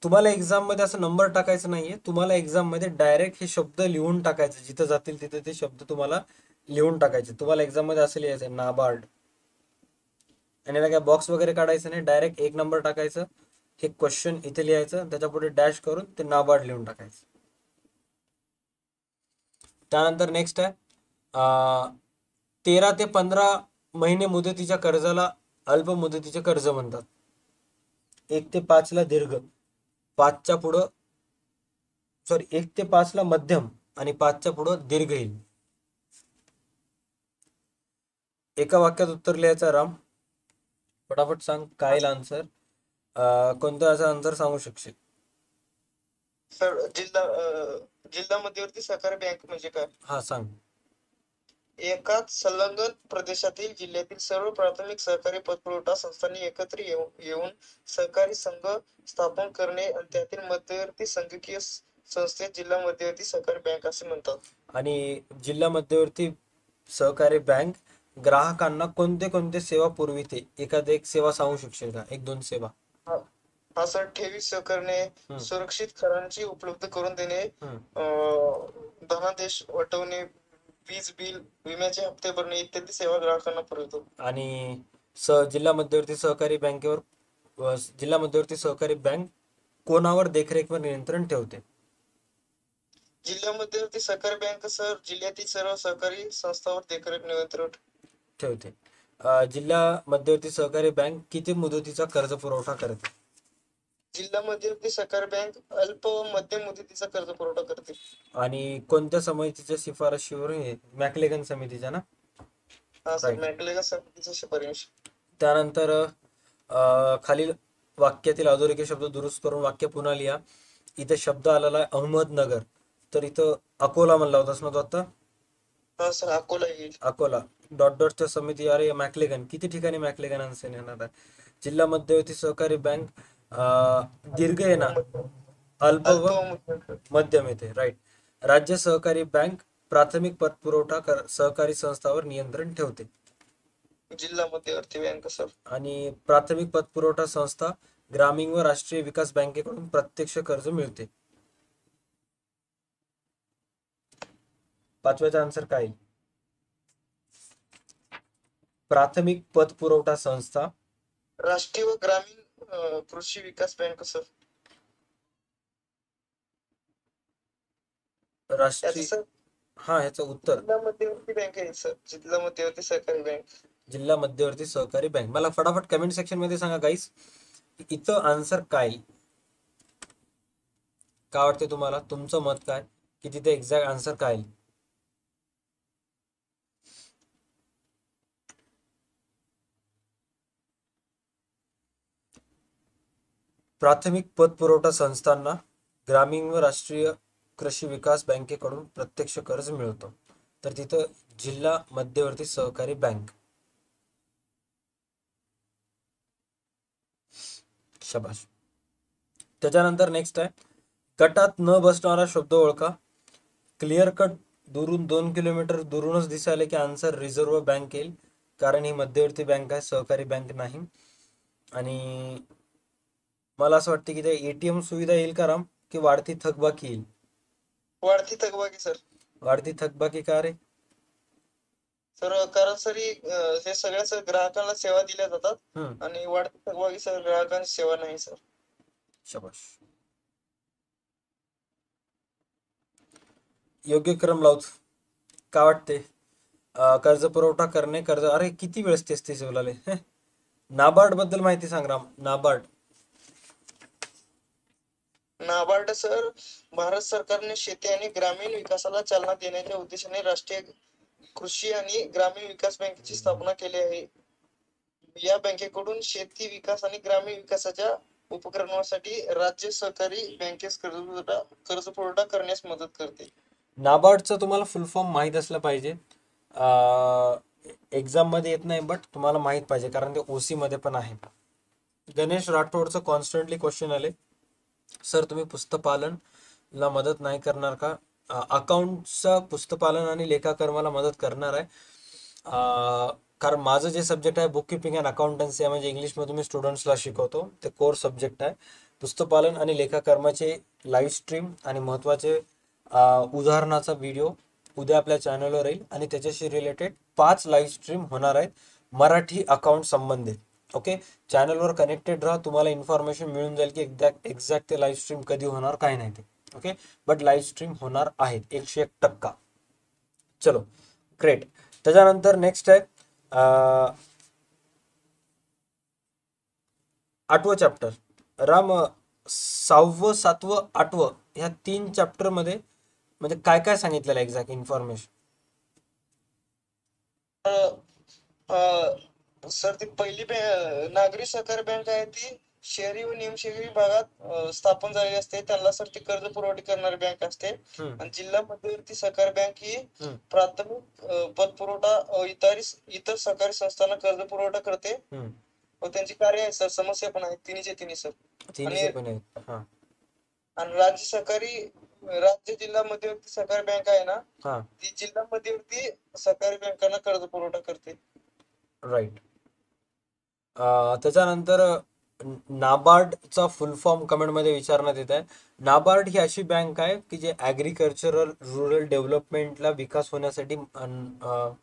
तुम्हाला एक्झाम मध्ये असं नंबर टाकायचं नाहीये, तुम्हाला एक्झाम मध्ये डायरेक्ट हे शब्द लिहून टाकायचे. जिथं जातील तिथे ते शब्द तुम्हाला लिहून टाकायचे. तुम्हाला एक्झाम मध्ये असं लिहायचं नाबार्ड, आणि काय बॉक्स वगैरे काढायचं नाही, डायरेक्ट 1 नंबर टाकायचं. हे क्वेश्चन इथे लिहायचं, त्याच्या पुढे डॅश करून ते नाबार्ड लिहून टाकायचं. त्यानंतर नेक्स्ट आहे, 13 ते 15 महिने मुदतीच्या कर्जाला अल्प मुदतीचे कर्ज म्हणतात. 1 ते 5 ला दीर्घ, 5च्या पुढं 1 ते 5 ला मध्यम आणि 5च्या पुढं दीर्घ येईल. एका वाक्यात उत्तर लिहायचं राम. फटाफट सांग काय येईल आन्सर. कोणतं असं आन्सर सांगू शकशील? सर, जिल्हा मध्यवर्ती सहकारी बँक म्हणजे काय? हा सांग. एकाच संलग्न प्रदेशातील जिल्ह्यातील सर्व प्राथमिक सहकारी पतपुरवठा संस्थांनी एकत्र येऊन सहकारी संघ स्थापन करणे आणि त्यातील मध्यवर्ती संघीय संस्थेत जिल्हा मध्यवर्ती सहकारी बँक असे म्हणतात. आणि जिल्हा मध्यवर्ती सहकारी बँक ग्राहकांना कोणते कोणते सेवा पुरविते? एक सेवा सांगू शकशील का? 1-2 सेवा. हा सर, ठेवी करणे, सुरक्षित करांची उपलब्ध करून देणे, धनादेश वटवणे, वीज बिल, विम्याचे हप्ते भरणे इत्यादी सेवा ग्राहकांना पुरवतो. आणि जिल्हा मध्यवर्ती सहकारी बँकेवर जिल्हा मध्यवर्ती सहकारी बँक कोणावर देखरेख व नियंत्रण ठेवते? जिल्हा मध्यवर्ती सहकारी बँक सर जिल्ह्यातील सर्व सहकारी संस्थांवर देखरेख नियंत्रण ठेवते. जिल्हा मध्यवर्ती सहकारी बँक किती मुदतीचा कर्ज पुरवठा करते? जिल्हा मध्यवर्ती सहकारी बँक अल्प व मध्यम मुदतीचा कर्ज पुरवठा करते. आणि कोणत्या समितीच्या शिफारशीवर? मॅकलेगन समितीच्या ना. हा सर, मॅकलेगन समितीच्या शिफारशी. त्यानंतर खालील वाक्यातील अधोरेखित शब्द दुरुस्त करून वाक्य पुन्हा लिहा. इथे शब्द आलेला आहे अहमदनगर, तर इथं अकोला म्हणला होतास ना तू आता? हा सर, अकोला येईल. अकोला. डॉट डॉटच्या समिती, अरे मॅकलेगन, किती ठिकाणी मॅकलेगन आन्सर येणार आहे. जिल्हा मध्यवर्ती सहकारी बँक, दीर्घ आहे ना, अल्प अल्प व व मध्यम सर. मध्यम येते, राईट. राज्य सहकारी बँक प्राथमिक पतपुरवठा सहकारी संस्थावर नियंत्रण ठेवते. जिल्हा मध्यवर्ती बँक सर. आणि प्राथमिक पतपुरवठा संस्था ग्रामीण व राष्ट्रीय विकास बँकेकडून प्रत्यक्ष कर्ज मिळते. पाचव्याचा आन्सर काय? प्राथमिक पतपुरवठा संस्था राष्ट्रीय व ग्रामीण कृषी विकास बँक सर. याचं राष्ट्रीय, सर हा ह्याचं उत्तर जिल्हा मध्यवर्ती बँक आहे सर, जिल्हा मध्यवर्ती सहकारी बँक. जिल्हा मध्यवर्ती सहकारी बँक. मला फटाफट कमेंट सेक्शन मध्ये सांगा गाईस, इथं आन्सर काय वाटते तुम्हाला, तुमचं मत काय, की तिथे एक्झॅक्ट आन्सर काय? प्राथमिक पतपुरवठा संस्थांना ग्रामीण व राष्ट्रीय कृषी विकास बँकेकडून प्रत्यक्ष कर्ज मिळतो, तर तिथं जिल्हा मध्यवर्ती सहकारी बँक. शबाश. त्याच्यानंतर नेक्स्ट आहे, गटात न बसणारा शब्द ओळखा. क्लिअर कट दुरून 2 किलोमीटर दुरूनच दिसायला की आन्सर रिझर्व्ह बँक येईल, कारण ही मध्यवर्ती बँक आहे, सहकारी बँक नाही. आणि मला असं वाटतं की ते एटीएम सुविधा येईल का राम, की वाढती थकबाकी येईल? वाढती थकबाकी सर. वाढती थकबाकी का रे? सर कारण सर हे सगळ्या सर ग्राहकांना सेवा दिल्या जातात आणि वाढती थकबाकी सर ग्राहकांची सेवा नाही सर. शबाश. योग्य क्रम लावत. काय वाटते? कर्ज पुरवठा करणे, कर्ज, अरे किती वेळेस तेच तेच बोलाले. नाबार्ड बद्दल माहिती सांग राम. नाबार्ड. नाबार्ड सर भारत सरकारने शेती आणि ग्रामीण विकासाला चालना देण्याच्या उद्देशाने राष्ट्रीय कृषी आणि ग्रामीण विकास बँकेची स्थापना केली आहे. या बँकेकडून शेती विकास आणि ग्रामीण विकासाच्या उपक्रमासाठी राज्य सहकारी बँकेस कर्ज पुरवठा करण्यास मदत करते. नाबार्डचं तुम्हाला फुल फॉर्म माहीत असलं पाहिजे. एक्झाम मध्ये येत नाही, बट तुम्हाला माहीत पाहिजे कारण ते ओसी मध्ये पण आहे. गणेश राठोडचं कॉन्स्टंटली क्वेश्चन आले, सर तुम्ही पुस्तपालनला मदत नाही करणार का? अकाउंटचा पुस्तपालन आणि लेखाकर्माला मदत करणार आहे, कारण माझं जे सब्जेक्ट आहे बुक किपिंग अँड अकाउंटन्सी, म्हणजे इंग्लिशमध्ये मी स्टुडंट्सला शिकवतो, ते कोर सब्जेक्ट आहे. पुस्तपालन आणि लेखाकर्माचे लाईव्ह स्ट्रीम आणि महत्त्वाचे उदाहरणाचा व्हिडिओ उद्या आपल्या चॅनलवर येईल आणि त्याच्याशी रिलेटेड 5 लाईव्ह स्ट्रीम होणार आहेत मराठी अकाउंट संबंधित. ओके, चॅनलवर कनेक्टेड राहा, तुम्हाला इन्फॉर्मेशन मिळून जाईल की एक्झॅक्ट ते लाईव्ह स्ट्रीम कधी होणार काय नाही ते. ओके, बट लाईव्ह स्ट्रीम होणार आहेत 101%. चलो ग्रेट. त्याच्यानंतर नेक्स्ट आहे 8वं चॅप्टर. राम, 6वं 7वं 8वं ह्या 3 चॅप्टर मध्ये म्हणजे काय काय सांगितलेलं एक्झॅक्ट इन्फॉर्मेशन? सर ती पहिली नागरी सहकारी बँक आहे ती शहरी व निमशहरी भागात स्थापन झालेली असते, त्यांना सर ती कर्ज पुरवठा करणारी बँक असते. आणि जिल्हा मध्यवर्ती सहकारी बँक ही प्राथमिक पतपुरवठा इतर सहकारी संस्थांना कर्ज पुरवठा करते व त्यांची कार्य आहे सर, समस्या पण आहेत तिन्ही सर. आणि राज्य जिल्हा मध्यवर्ती सहकारी बँक आहे ना, ती जिल्हा मध्यवर्ती सहकारी बँकांना कर्ज पुरवठा करते. राईट. त्याच्यानंतर नाबार्डचा फुल फॉर्म कमेंट मध्ये विचारण्यात येत आहे. नाबार्ड ही अशी बँक आहे की जे ॲग्रिकल्चरल रुरल डेव्हलपमेंटला विकास होण्यासाठी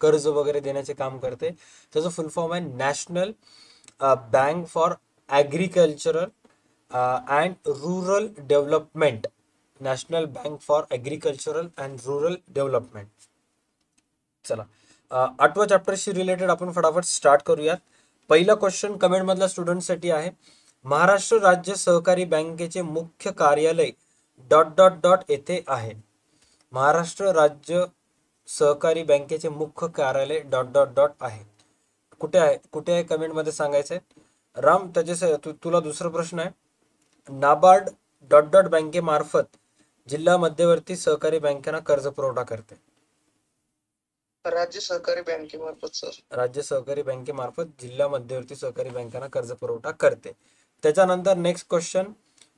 कर्ज वगैरे देण्याचे काम करते. त्याचं फुल फॉर्म आहे national bank for agricultural and rural development. National bank for agricultural and rural development. चला 8व्या चॅप्टरशी रिलेटेड आपण फटाफट स्टार्ट करूयात. पहिला क्वेश्चन कमेंट मधल्या स्टुडंटसाठी आहे, महाराष्ट्र राज्य सहकारी बँकेचे मुख्य कार्यालय ... येथे आहे. महाराष्ट्र राज्य सहकारी बँकेचे मुख्य कार्यालय ... आहे. कुठे आहे कमेंट मध्ये सांगायचंय. राम तुला दुसरा प्रश्न आहे. नाबार्ड डॉट डॉट बँकेमार्फत जिल्हा मध्यवर्ती सहकारी बँकांना कर्ज पुरवठा करते. राज्य सहकारी बँकेमार्फत सर. राज्य सहकारी बँकेमार्फत जिल्हा मध्यवर्ती सहकारी बँकांना कर्ज पुरवठा करते. त्याच्यानंतर नेक्स्ट क्वेश्चन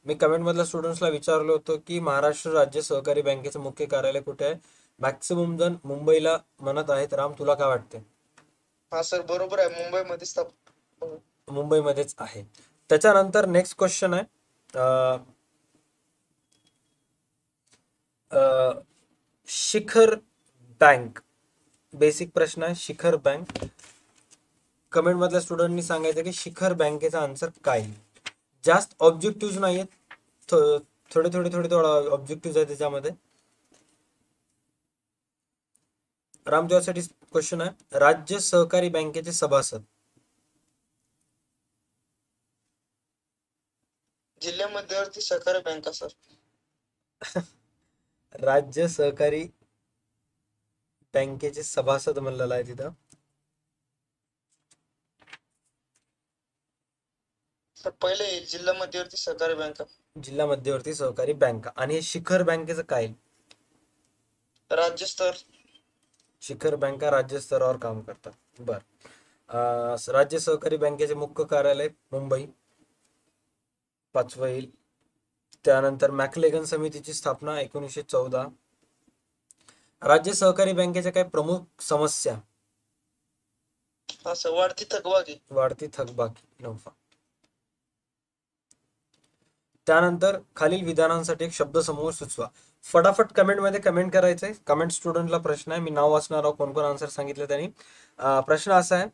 मी कमेंट मधल्या स्टुडंट्सला विचारलं होतं की महाराष्ट्र राज्य सहकारी बँकेचं मुख्य कार्यालय कुठे आहे. मॅक्सिमम जण मुंबईला म्हणत आहेत. राम, तुला काय वाटते? हा सर, बरोबर आहे, मुंबईमध्ये स्थापन. मुंबईमध्येच आहे. त्याच्यानंतर नेक्स्ट क्वेश्चन आहे शिखर बँक. बेसिक प्रश्न आहे. शिखर बँक. कमेंट मधल्या स्टुडंटनी सांगायचं की शिखर बँकेचा आन्सर काय. जास्त ऑब्जेक्टिव्ह नाही आहेत, थोडे ऑब्जेक्टिव्ह आहे त्याच्यामध्ये. राम, तुझ्यासाठी क्वेश्चन आहे. राज्य सहकारी बँकेचे सभासद. जिल्हा मध्यवर्ती सहकारी बँका सर. राज्य सहकारी बँकेचे सभासद म्हणलेलं आहे तिथं. सर पहिले जिल्हा मध्यवर्ती सहकारी बँका. जिल्हा मध्यवर्ती सहकारी बँका. आणि हे शिखर बँकेचं काय? राज्यस्तर. शिखर बँका राज्य स्तरावर काम करतात. बर. राज्य सहकारी बँकेचे मुख्य कार्यालय मुंबई, पाचवं येईल. त्यानंतर मॅकलेगन समितीची स्थापना 1914. राज्य सहकारी बँकेच्या काही प्रमुख समस्या. हा सर, वाढती थकबाकी. वाढती थकबाकी, नफा. त्यानंतर खालील विधानांसाठी एक शब्दसमूह सुचवा. फटाफट कमेंट मध्ये कमेंट करायचंय. कमेंट स्टुडंटला प्रश्न आहे, मी नाव वाचणार आहोत, कोण कोण आन्सर सांगितलं त्यांनी. प्रश्न असा आहे,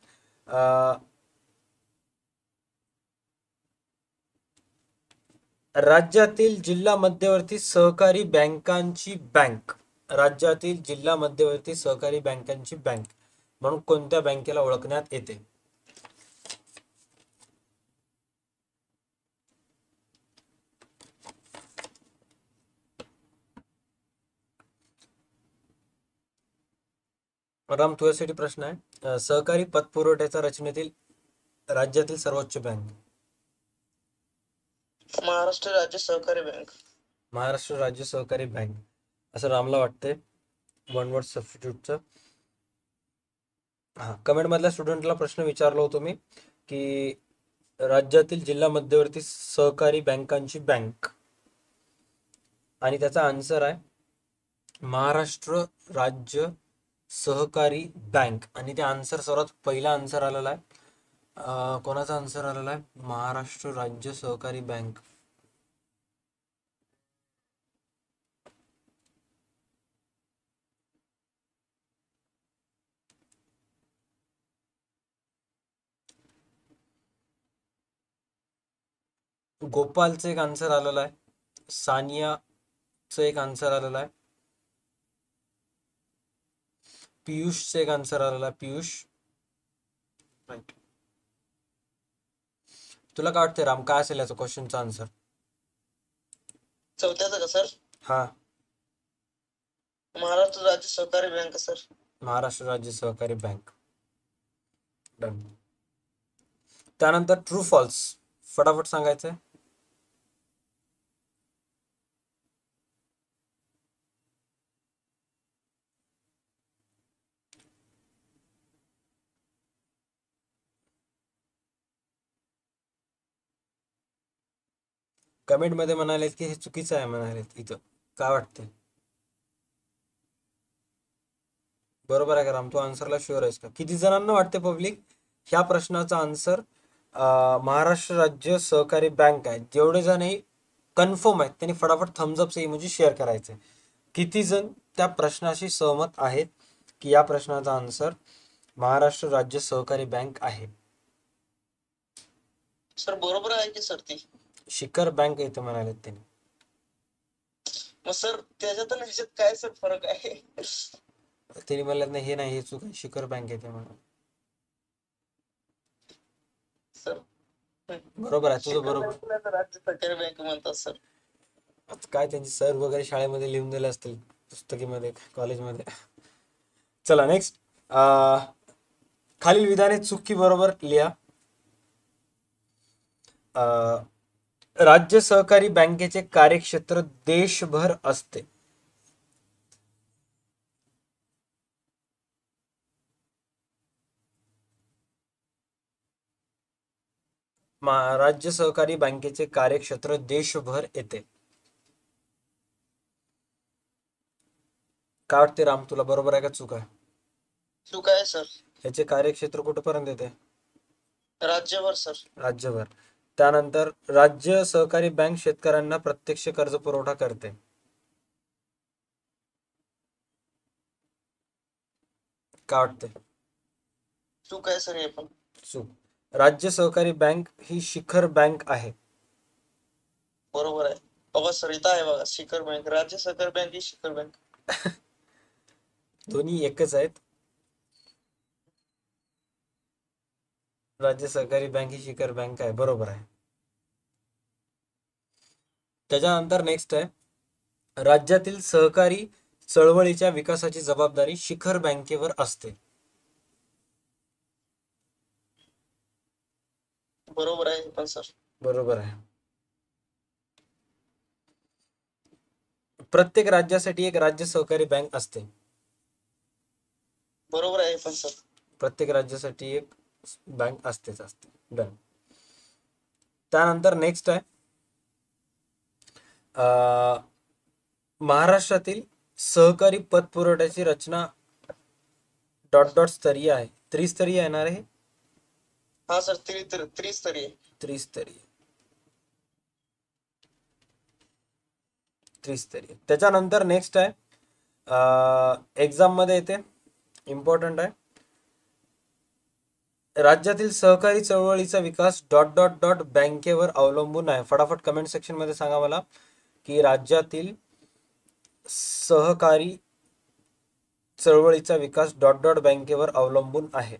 राज्यातील जिल्हा मध्यवर्ती सहकारी बँकांची बँक, राज्यातील जिल्हा मध्यवर्ती सहकारी बँकांची बँक म्हणून कोणत्या बँकेला ओळखण्यात येते? राम, तुझ्यासाठी प्रश्न आहे. सहकारी पतपुरवठ्याच्या रचनेतील राज्यातील सर्वोच्च बँक. महाराष्ट्र राज्य सहकारी बँक. महाराष्ट्र राज्य सहकारी बँक असं रामला वाटतंय. वन वर्ड सबस्टिट्यूटचं. हा, कमेंट मधल्या स्टुडंटला प्रश्न विचारला होतो मी की राज्यातील जिल्हा मध्यवर्ती सहकारी बँकांची बँक, आणि त्याचा आन्सर आहे महाराष्ट्र राज्य सहकारी बँक. आणि ते आन्सर सर्वात पहिला आन्सर आलेला आहे. कोणाचा आन्सर आलेला आहे? महाराष्ट्र राज्य सहकारी बँक. गोपालचं एक आन्सर आलेला आहे. सानियाचं एक आन्सर आलेला आहे. पियुषचं एक आन्सर आलेला आहे. पियुष, राईट. तुला काय वाटतंय राम, काय असेल याचं क्वेश्चनचा आन्सर? चौथ्याचं का सर? हा, महाराष्ट्र राज्य सहकारी बँक सर. महाराष्ट्र राज्य सहकारी बँक. डन. त्यानंतर ट्रू फॉल्स फटाफट सांगायचंय. कमेंट मध्ये म्हणालेत की हे चुकीचं आहे, म्हणालेत इथं. काय वाटतंय? बरोबर आहे का राम? तू आन्सरला शुअर आहेस का? किती जणांना वाटते पब्लिक ह्या प्रश्नाचा आन्सर महाराष्ट्र राज्य सहकारी बँक आहे? जेवढे जण कन्फर्म आहेत त्यांनी फटाफट थम्सअप इमोजी शेअर करायचे. किती जण त्या प्रश्नाशी सहमत आहेत की या प्रश्नाचा आन्सर महाराष्ट्र राज्य सहकारी बँक आहे? सर बरोबर आहे की सर? ती शिखर बँक येते म्हणाले त्यांनी. मग सर त्याच्यात आणि ह्याच्यात काय सर फरक आहे? त्यांनी म्हणलं नाही, हे नाही, हे चूक आहे, शिखर बँक येते म्हणून. सर बरोबर आहे तुझं, बरोबर. राज्य सहकारी बँक म्हणतात सर. काय त्यांचे सर वगैरे शाळेमध्ये लिहून दिले असतील, पुस्तकीमध्ये, कॉलेजमध्ये. चला नेक्स्ट. खालील विधाने चुकी बरोबर लिहा. राज्य सहकारी बँकेचे कार्यक्षेत्र देशभर असते. राज्य सहकारी बँकेचे कार्यक्षेत्र देशभर येते. काय वाटते राम, तुला बरोबर आहे का चूक आहे? चूक आहे सर. याचे कार्यक्षेत्र कुठपर्यंत येते? राज्यभर सर. राज्यभर. त्यानंतर राज्य सहकारी बँक शेतकऱ्यांना प्रत्यक्ष कर्ज पुरवठा करते. काय वाटते? चूक आहे सर हे पण. चूक. राज्य सहकारी बँक ही शिखर बँक आहे. बरोबर आहे. बघा सर इथं आहे बघा शिखर बँक. राज्य सहकारी बँक ही शिखर बँक. दोन्ही एकच आहेत. राज्य सहकारी बँक ही शिखर बँक आहे, बरोबर आहे. त्याच्यानंतर नेक्स्ट आहे, राज्यातील सहकारी चळवळीच्या विकासाची जबाबदारी शिखर बँकेवर असते. बरोबर आहे हे पण सर. बरोबर आहे. प्रत्येक राज्यासाठी एक राज्य सहकारी बँक असते. बरोबर आहे हे पण सर. प्रत्येक राज्यासाठी एक बँक असतेच असते. डन. त्यानंतर नेक्स्ट आहे, महाराष्ट्रातील सहकारी पतपुरवठ्याची रचना डॉट डॉट स्तरीय आहे. त्रिस्तरीय येणार आहे. हा सर त्रिस्तरीय. त्रिस्तरीय. त्रिस्तरीय. त्याच्यानंतर नेक्स्ट आहे, एक्झाम मध्ये येते, इम्पॉर्टंट आहे, राज्यातील सहकारी चळवळीचा विकास डॉट डॉट डॉट बँकेवर अवलंबून आहे. फटाफट कमेंट सेक्शन मध्ये सांगा मला की राज्यातील सहकारी चळवळीचा विकास डॉट डॉट बँकेवर अवलंबून आहे.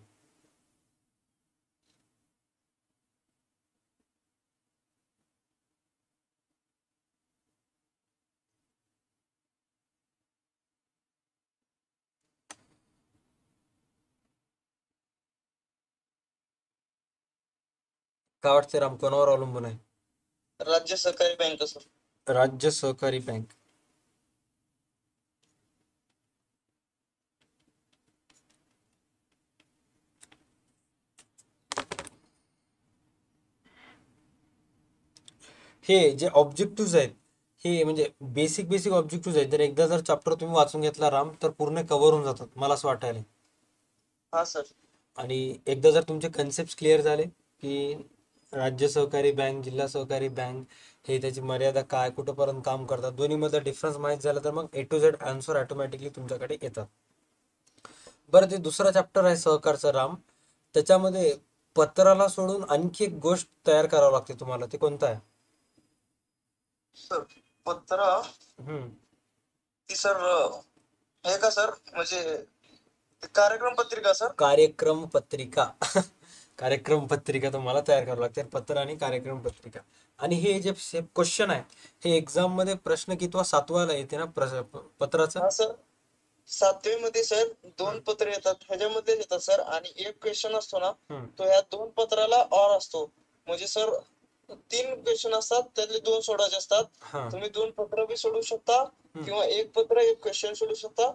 काय वाटते राम, कोणावर अवलंबून आहे? राज्य सहकारी बँक सर. राज्य सहकारी बँक. हे जे ऑब्जेक्टिव्ह आहेत, हे म्हणजे बेसिक ऑब्जेक्टिव्ह आहेत. जर एकदा जर चॅप्टर तुम्ही वाचून घेतला राम, तर पूर्ण कव्हर होऊन जातात, मला असं वाटायला. हा सर. आणि एकदा जर तुमचे कन्सेप्ट क्लिअर झाले की राज्य सहकारी बँक, जिल्हा सहकारी बँक, हे त्याची मर्यादा काय, कुठंपर्यंत काम करतात, दोन्हीमध्ये डिफरन्स माहीत झाला, तर मग ए टू झेड आन्सर ऑटोमॅटिकली तुमच्याकडे येतात. बरं, ते दुसरा चॅप्टर आहे सहकारचा राम, त्याच्यामध्ये पत्राला सोडून आणखी एक गोष्ट तयार करावं लागते तुम्हाला. ते कोणतं आहे? सर पत्र. ती सर हे का सर, म्हणजे कार्यक्रम पत्रिका सर. कार्यक्रम पत्रिका. कार्यक्रम पत्रिका तुम्हाला तयार करावं लागते, पत्र आणि कार्यक्रम पत्रिका. आणि हे जे क्वेश्चन आहे, हे एक्झाम मध्ये प्रश्न कितवा, 7वाला येते ना पत्राचा? हा सर. 7वी मध्ये सर 2 पत्र येतात, ह्याच्यामध्ये येतात सर, आणि एक क्वेश्चन असतो ना, तो ह्या 2 पत्राला ऑर असतो. म्हणजे सर 3 क्वेश्चन असतात, त्यातले 2 सोडवायचे असतात. तुम्ही 2 पत्र बी सोडवू शकता, किंवा एक पत्र एक क्वेश्चन सोडवू शकता,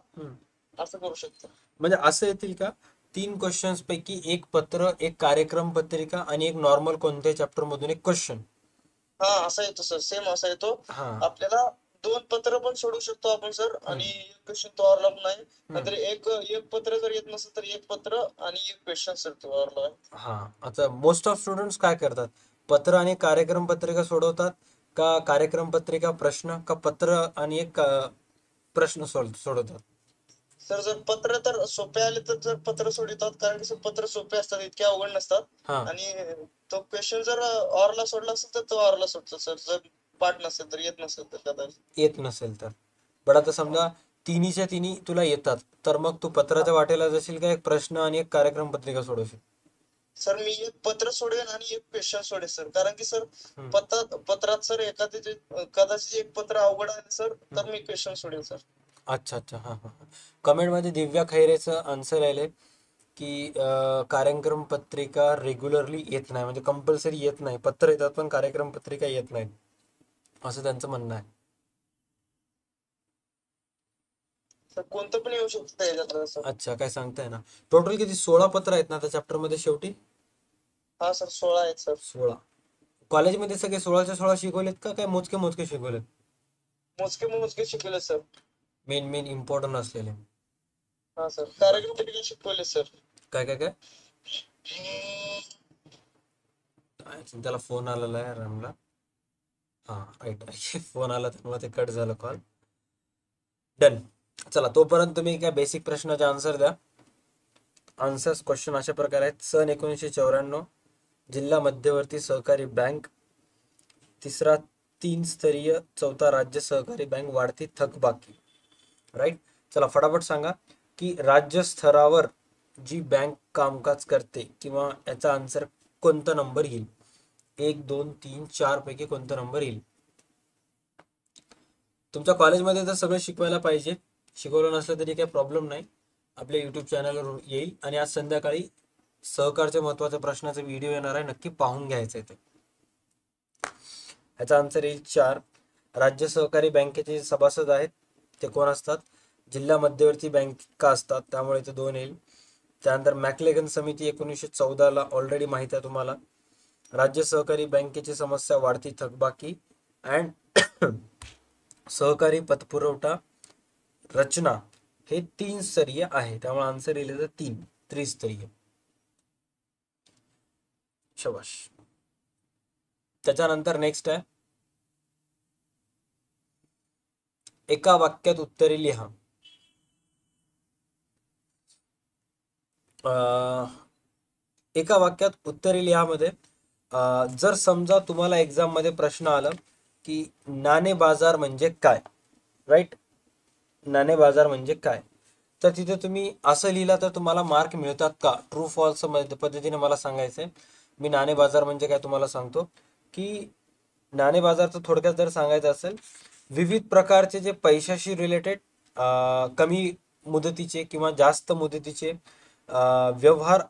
असं करू शकता. म्हणजे असं येतील का, 3 क्वेश्चन्स पैकी एक पत्र, एक कार्यक्रम पत्रिका आणि एक नॉर्मल कोणत्याही चॅप्टर मधून एक क्वेश्चन? हा असा येतो सर, सेम असा येतो. आपल्याला 2 पत्र पण सोडू शकतो आपण सर, आणि एक क्वेश्चन तो ऑरला पण आहे. नंतर एक पत्र जर येत नसेल तर एक पत्र आणि एक क्वेश्चन सर तो ऑरला आहे. हा. आता मोस्ट ऑफ स्टुडंट्स काय करतात, पत्र आणि कार्यक्रम पत्रिका सोडवतात, का कार्यक्रम पत्रिका प्रश्न, का पत्र आणि एक प्रश्न सोडवतात? सर जर पत्र तर सोपे आले तर जर पत्र सोडतात, कारण की पत्र सोपे असतात, इतके अवघड नसतात. आणि तो क्वेश्चन जर ऑरला सोडला असेल तर तो ऑरला सोडतो सर, जर पाठ नसेल तर, येत नसेल तर कदाचित. येत नसेल तर. बट आता समजा तिन्हीच्या तिन्ही तुला येतात, तर मग तू पत्राच्या वाटेला जाशील का एक प्रश्न आणि एक कार्यक्रम पत्रिका सोडवशील? सर मी एक पत्र सोडवेन आणि एक क्वेश्चन सोडेल सर, कारण की सर पत्रात सर कदाचित एक पत्र अवघड आहे सर, तर मी क्वेश्चन सोडेल सर. अच्छा अच्छा. हा हा. कमेंट मध्ये दिव्या खैरेचं आन्सर आले की कार्यक्रम पत्रिका रेग्युलरली येत नाही, म्हणजे कंपल्सरी येत नाही. पत्र येतात पण कार्यक्रम पत्रिका येत नाहीत, असं त्यांचं म्हणणं आहे. सर कोणतं पण येऊ शकतं याच्यात सर. अच्छा, काय सांगताय ना. टोटल किती 16 पत्र आहेत ना त्या चॅप्टर मध्ये शेवटी? हा सर 16 आहेत सर. 16. कॉलेजमध्ये सगळे 16च्या 16 शिकवलेत का काय मोजके मोजके शिकवलेत? मोजके मोजके शिकवले सर. मेन मेन इम्पॉर्टंट असलेले. हा सर कार्यक्रम पत्रिका शिकवले सर. काय काय काय त्याला फोन आलेला आहे रामला. हा राईट फोन आला त्यामुळे ते कट झालं कॉल. डन. चला तोपर्यंत तुम्ही काय बेसिक प्रश्नाचे आन्सर द्या. आन्सर्स क्वेश्चन अशा प्रकारे आहेत. सन 1994 जिल्हा मध्यवर्ती सहकारी बँक, तिसरा 3 स्तरीय, चौथा राज्य सहकारी बँक वाढती थकबाकी. राईट. चला फटाफट सांगा की राज्य स्तरावर जी बँक कामकाज करते किंवा याचा आन्सर कोणता नंबर येईल? 1 2 3 4 पैकी कोणता नंबर येईल? तुमच्या कॉलेजमध्ये तर सगळं शिकवायला पाहिजे, शिकवलं नसलं तरी काही प्रॉब्लेम नाही, आपल्या यूट्यूब चॅनलवर येईल. आणि आज संध्याकाळी सहकारच्या महत्त्वाच्या प्रश्नाचा व्हिडिओ येणार आहे, नक्की पाहून घ्यायचं आहे ते. ह्याचा आन्सर येईल 4. राज्य सहकारी बँकेचे सभासद आहेत ते कोण असतात? जिल्हा मध्यवर्ती बँका असतात, त्यामुळे ते 2 येईल. त्यानंतर मॅकलेगन समिती 1914ला ऑलरेडी माहित आहे तुम्हाला. राज्य सहकारी बँकेची समस्या वाढती थकबाकी अँड सहकारी पतपुरवठा रचना हे 3 स्तरीय आहे, त्यामुळे आन्सर येईल 3 त्रिस्तरीय. शबाश. त्याच्यानंतर नेक्स्ट आहे एका वाक्यात उत्तरे लिहा. एका वाक्यात उत्तरे लिहामध्ये जर समजा तुम्हाला एक्झाम मध्ये प्रश्न आला की नाणे बाजार म्हणजे काय, राईट, नाणे बाजार म्हणजे काय, तर तिथे तुम्ही असं लिहिलं तर तुम्हाला मार्क मिळतात का? ट्रू फॉल्स पद्धतीने मला सांगायचंय. मी नाणे बाजार म्हणजे काय तुम्हाला सांगतो की नाणे बाजारचं थोडक्यात जर सांगायचं असेल, विविध प्रकारचे जे पैशाशी रिलेटेड कमी मुदतीचे किंवा जास्त मुदतीचे व्यवहार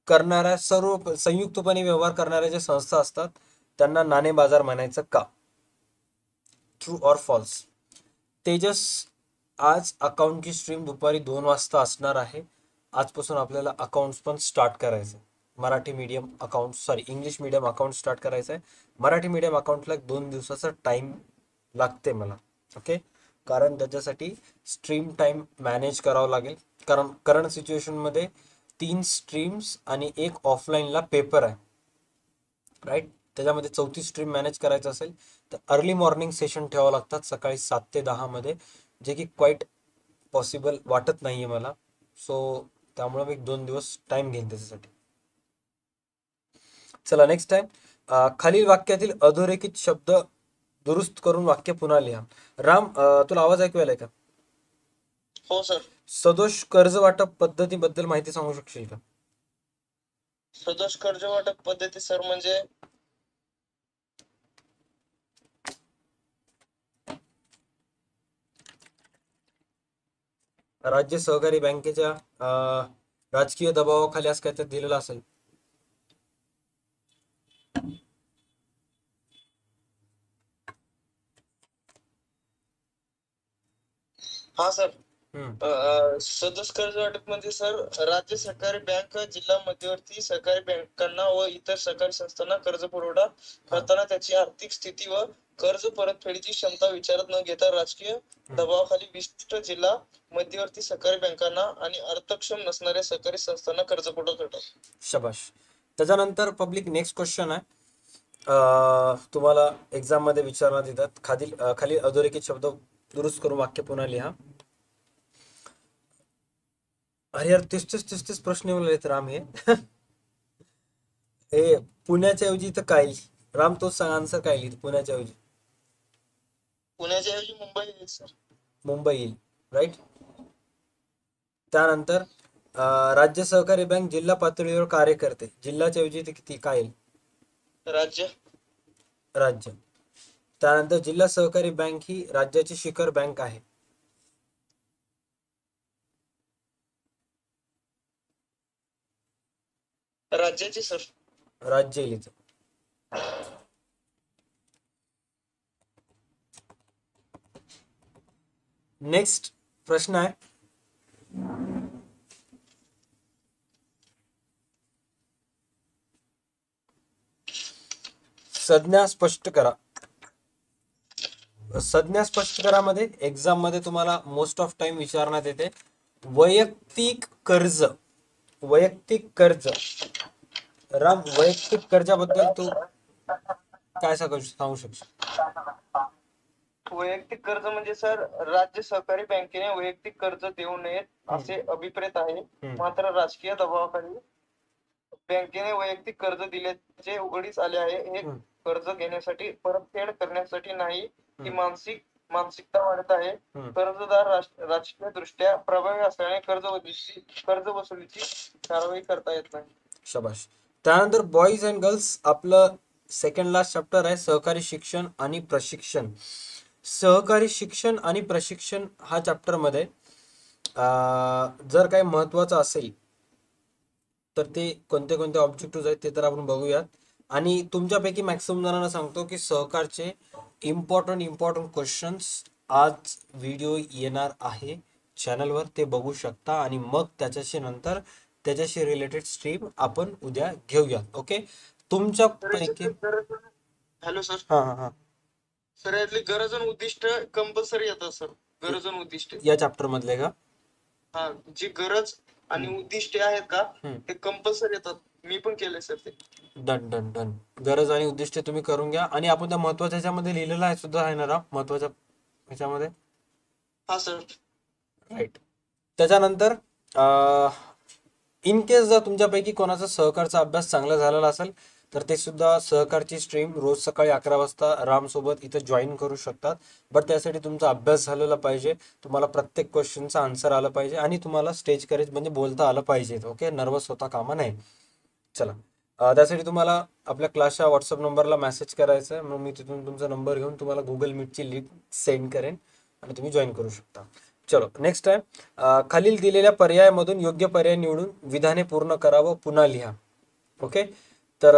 करणाऱ्या, सर्व संयुक्तपणे व्यवहार करणाऱ्या ज्या संस्था असतात त्यांना नाणे बाजार म्हणायचं का? True or false? तेजस, आज अकाउंटची स्ट्रीम दुपारी 2 वाजता असणार आहे. आजपासून आपल्याला अकाउंट्स पण स्टार्ट करायचं आहे. Marathi medium account, English medium account start करायचं आहे. मराठी मीडियम अकाउंटला 2 दिवसाचा टाइम लागते मला. ओके, कारण त्याच्यासाठी स्ट्रीम टाइम मॅनेज करावं लागेल. कारण करंट सिच्युएशनमध्ये 3 स्ट्रीम्स आणि एक ऑफलाईनला पेपर आहे, राईट. त्याच्यामध्ये 4थी स्ट्रीम मॅनेज करायचं असेल तर अर्ली मॉर्निंग सेशन ठेवावं लागतात सकाळी 7 ते 10 मध्ये, जे की क्वाईट पॉसिबल वाटत नाहीये मला. सो त्यामुळे मी 2 दिवस टाइम घेईन त्याच्यासाठी. चला नेक्स्ट टाइम, खालील वाक्यातील अधोरेखित शब्द दुरुस्त करून वाक्य पुन्हा लिहा. राम, तुला आवाज ऐकू आलाय का? हो सर. सदोष कर्ज वाटप पद्धतीबद्दल माहिती सांगू शकशील का? सदोष कर्ज वाटप पद्धती सर म्हणजे राज्य सहकारी बँकेच्या राजकीय दबावाखाली असं काहीतरी दिलेलं असेल. हा सर. हम्म. सदोष कर्ज वाटप म्हणजे सर राज्य सहकारी बँक जिल्हा मध्यवर्ती सहकारी बँकांना व इतर सहकारी संस्थांना कर्ज पुरवठा करताना त्याची आर्थिक स्थिती व कर्ज परतफेडीची क्षमता विचारात न घेता राजकीय दबावाखाली विशिष्ट जिल्हा मध्यवर्ती सहकारी बँकांना आणि अर्थक्षम नसणाऱ्या सहकारी संस्थांना कर्ज पुरवठा करतात. शबाश. त्याच्यानंतर पब्लिक नेक्स्ट क्वेश्चन आहे, तुम्हाला एक्झाम मध्ये विचारण्यात येतात. खाली अधोरेखित शब्द दुरुस्त करून वाक्य पुन्हा लिहा. अरे यार, तेच प्रश्न येऊन राहिले राम. हे पुण्याच्या ऐवजी तर काय येईल? राम तोच सांग, आन्सर काय येईल पुण्याच्या ऐवजी? पुण्याच्या ऐवजी मुंबई येईल सर. मुंबई येईल, राईट. त्यानंतर राज्य सहकारी बँक जिल्हा पातळीवर कार्य करते, जिल्ह्याच्या ऐवजी ते किती काय येईल? राज्य. राज्य. त्यानंतर जिल्हा सहकारी बँक ही राज्याची शिखर बँक आहे. राज्याची सर. राज्य येईल इथं. नेक्स्ट प्रश्न आहे, संज्ञा स्पष्ट करा. संज्ञा स्पष्ट करामध्ये एक्झाम मध्ये तुम्हाला मोस्ट ऑफ टाइम विचारण्यात येते वैयक्तिक कर्ज. वैयक्तिक कर्ज. राम, वैयक्तिक कर्जाबद्दल तू काय सांगू शकशील? वैयक्तिक कर्ज म्हणजे सर, राज्य सहकारी बँकेने वैयक्तिक कर्ज देऊ नयेत असे अभिप्रेत आहे. मात्र राजकीय दबावाखाली बँकेने वैयक्तिक कर्ज दिल्याचे उघडीस आले आहे. हे कर्ज घेण्यासाठी, परतफेड करण्यासाठी नाही, ही मानसिकता वाढत आहे. कर्जदार राजकीय दृष्ट्या प्रभावी असल्याने कर्ज वसुलीची कारवाई करता येत नाही. शाबाश. त्यानंतर बॉईज अँड गर्ल्स, आपलं सेकंड लास्ट चॅप्टर आहे सहकारी शिक्षण आणि प्रशिक्षण. सहकारी शिक्षण आणि प्रशिक्षण हा चॅप्टर मध्ये जर काही महत्वाचं असेल तर ते कोणते कोणते ऑब्जेक्टिव्ह आहेत ते तर आपण बघूयात. आणि तुमच्यापैकी मॅक्सिमम जणांना सांगतो की सहकारचे इम्पॉर्टंट क्वेश्चन्स आज व्हिडिओ येणार आहे चॅनलवर, ते बघू शकता. आणि मग त्याच्याशी रिलेटेड स्ट्रीम आपण उद्या घेऊयात. ओके, तुमच्यापैकी. Hello sir. हा. सर, यातली गरज आणि उद्दिष्ट कंपल्सरी येतात सर. गरज आणि उद्दिष्ट या चॅप्टर मधले का? हा, जी गरज आणि उद्दिष्टे आहेत का ते कंपल्सरी येतात. मी पण केले सर ते. डन. गरज आणि उद्दिष्ट तुम्ही करून घ्या. आणि आपण त्या महत्वाच्या ह्याच्यामध्ये लिहिलेलं आहे सुद्धा आहे ना महत्वाच्या ह्याच्यामध्ये. हा सर. राईट. त्याच्यानंतर इन केस जर तुमच्यापैकी कोणाचा सहकारचा अभ्यास चांगला झालेला असेल तर ते सुद्धा सहकारची स्ट्रीम रोज सकाळी 11 वाजता रामसोबत इथं जॉईन करू शकतात. बट त्यासाठी तुमचा अभ्यास झालेला पाहिजे, तुम्हाला प्रत्येक क्वेश्चनचा आन्सर आलं पाहिजे आणि तुम्हाला स्टेज करेज म्हणजे बोलता आलं पाहिजे. ओके, नर्वस होता कामा नाही. चला, त्यासाठी तुम्हाला आपल्या क्लासच्या व्हॉट्सअप नंबरला मेसेज करायचा आहे. मग मी तिथून तुमचा नंबर घेऊन तुम्हाला गुगल मीटची लिंक सेंड करेन आणि तुम्ही जॉईन करू शकता. चलो, नेक्स्ट आहे, खालील दिलेल्या पर्यायामधून योग्य पर्याय निवडून विधाने पूर्ण करा व पुन्हा लिहा. ओके, तर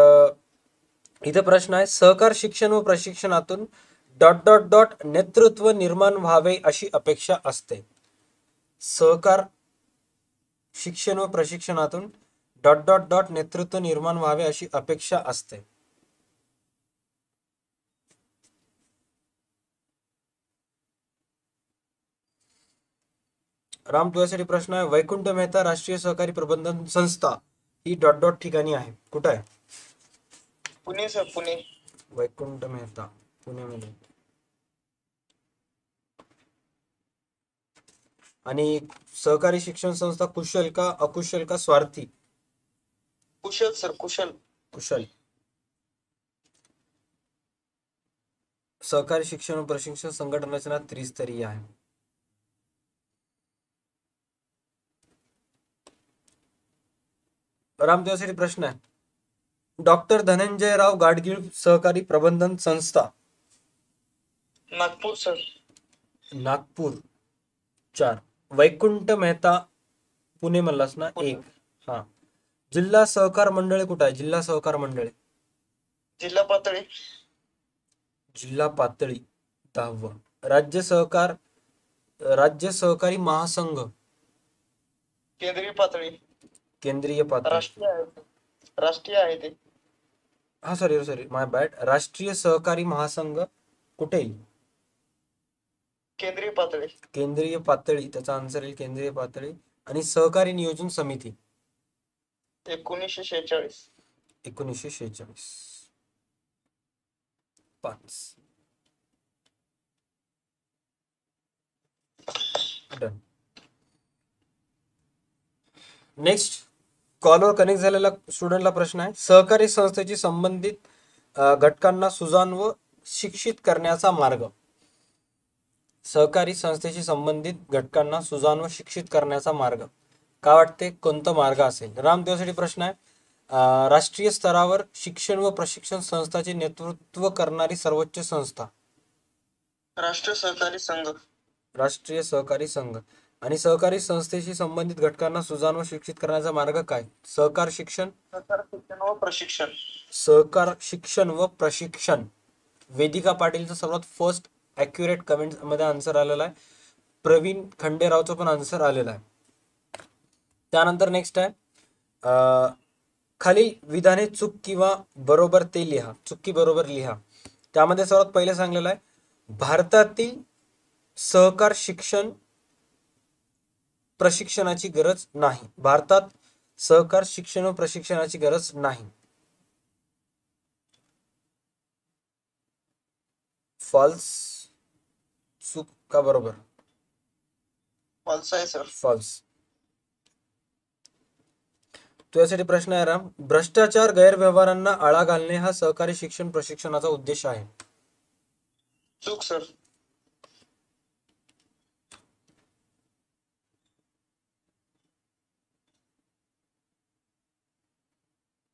इथे प्रश्न आहे, सहकार शिक्षण व प्रशिक्षणातून ... नेतृत्व निर्माण व्हावे अशी अपेक्षा असते. सहकार शिक्षण व प्रशिक्षणातून ... नेतृत्व निर्माण व्हावे अशी अपेक्षा असते. राम, तुझ्यासाठी प्रश्न आहे, वैकुंठ मेहता राष्ट्रीय सहकारी प्रबंधन संस्था ही ... ठिकाणी आहे. कुठं आहे? पुणे सर, पुणे. वैकुंठ मेहता पुण्यामध्ये. आणि सहकारी शिक्षण संस्था कुशल का अकुशल का स्वार्थी? कुशल सर, कुशल. कुशल. सहकारी शिक्षण व प्रशिक्षण संघटन रचना त्रिस्तरीय आहे. राम, तुझ्यासाठी प्रश्न आहे, डॉक्टर धनंजयराव गाडगीळ सहकारी प्रबंधन संस्था. नागपूर सर. नागपूर 4. वैकुंठ मेहता पुणे म्हणलास ना 1. हा. जिल्हा सहकार मंडळे कुठे आहे? जिल्हा सहकार मंडळे. जिल्हा पातळी. जिल्हा पातळी 10व. राज्य सहकारी महासंघ. केंद्रीय पातळी. केंद्रीय पातळी. राष्ट्रीय आहे ते. हा, सॉरी माय बॅड. राष्ट्रीय सहकारी महासंघ कुठे येईल? केंद्रीय पातळी. केंद्रीय पातळी, त्याचा आन्सर येईल केंद्रीय पातळी. आणि सहकारी नियोजन समिती 1946. 1946. 5. डन. नेक्स्ट, कॉलवर कनेक्ट झालेला स्टुडंटला प्रश्न आहे, सहकारी संस्थेची संबंधित घटकांना सुजाण व शिक्षित करण्याचा मार्ग. सहकारी संस्थेशी संबंधित घटकांना सुजाण व शिक्षित करण्याचा मार्ग काय वाटते, कोणता मार्ग असेल? राम, तुझ्यासाठी प्रश्न आहे, राष्ट्रीय स्तरावर शिक्षण व प्रशिक्षण संस्थांचे नेतृत्व करणारी सर्वोच्च संस्था. राष्ट्रीय सहकारी संघ. राष्ट्रीय सहकारी संघ. आणि सहकारी संस्थेशी संबंधित घटकांना सुजाण व शिक्षित करण्याचा मार्ग काय? सहकार शिक्षण, सहकार शिक्षण व प्रशिक्षण. सहकार शिक्षण व प्रशिक्षण. वेदिका पाटीलचं सर्वात फर्स्ट ॲक्युरेट कमेंट मध्ये आन्सर आलेला आहे. प्रवीण खंडेरावचं पण आन्सर आलेला आहे. त्यानंतर नेक्स्ट आहे खालील विधाने चूक किंवा बरोबर ते लिहा. चूक की बरोबर लिहा. त्यामध्ये सर्वात पहिले सांगलेलं आहे भारतातील सहकार शिक्षण प्रशिक्षणाची गरज नाही. भारतात सहकार शिक्षण व प्रशिक्षणाची गरज नाही. फॉल्स, चूक का बरोबर? फॉल्स आहे सर. फॉल्स. तुझ्यासाठी प्रश्न आहे राम. भ्रष्टाचार गैरव्यवहारांना आळा घालणे हा सहकारी शिक्षण प्रशिक्षणाचा उद्देश आहे. चूक सर.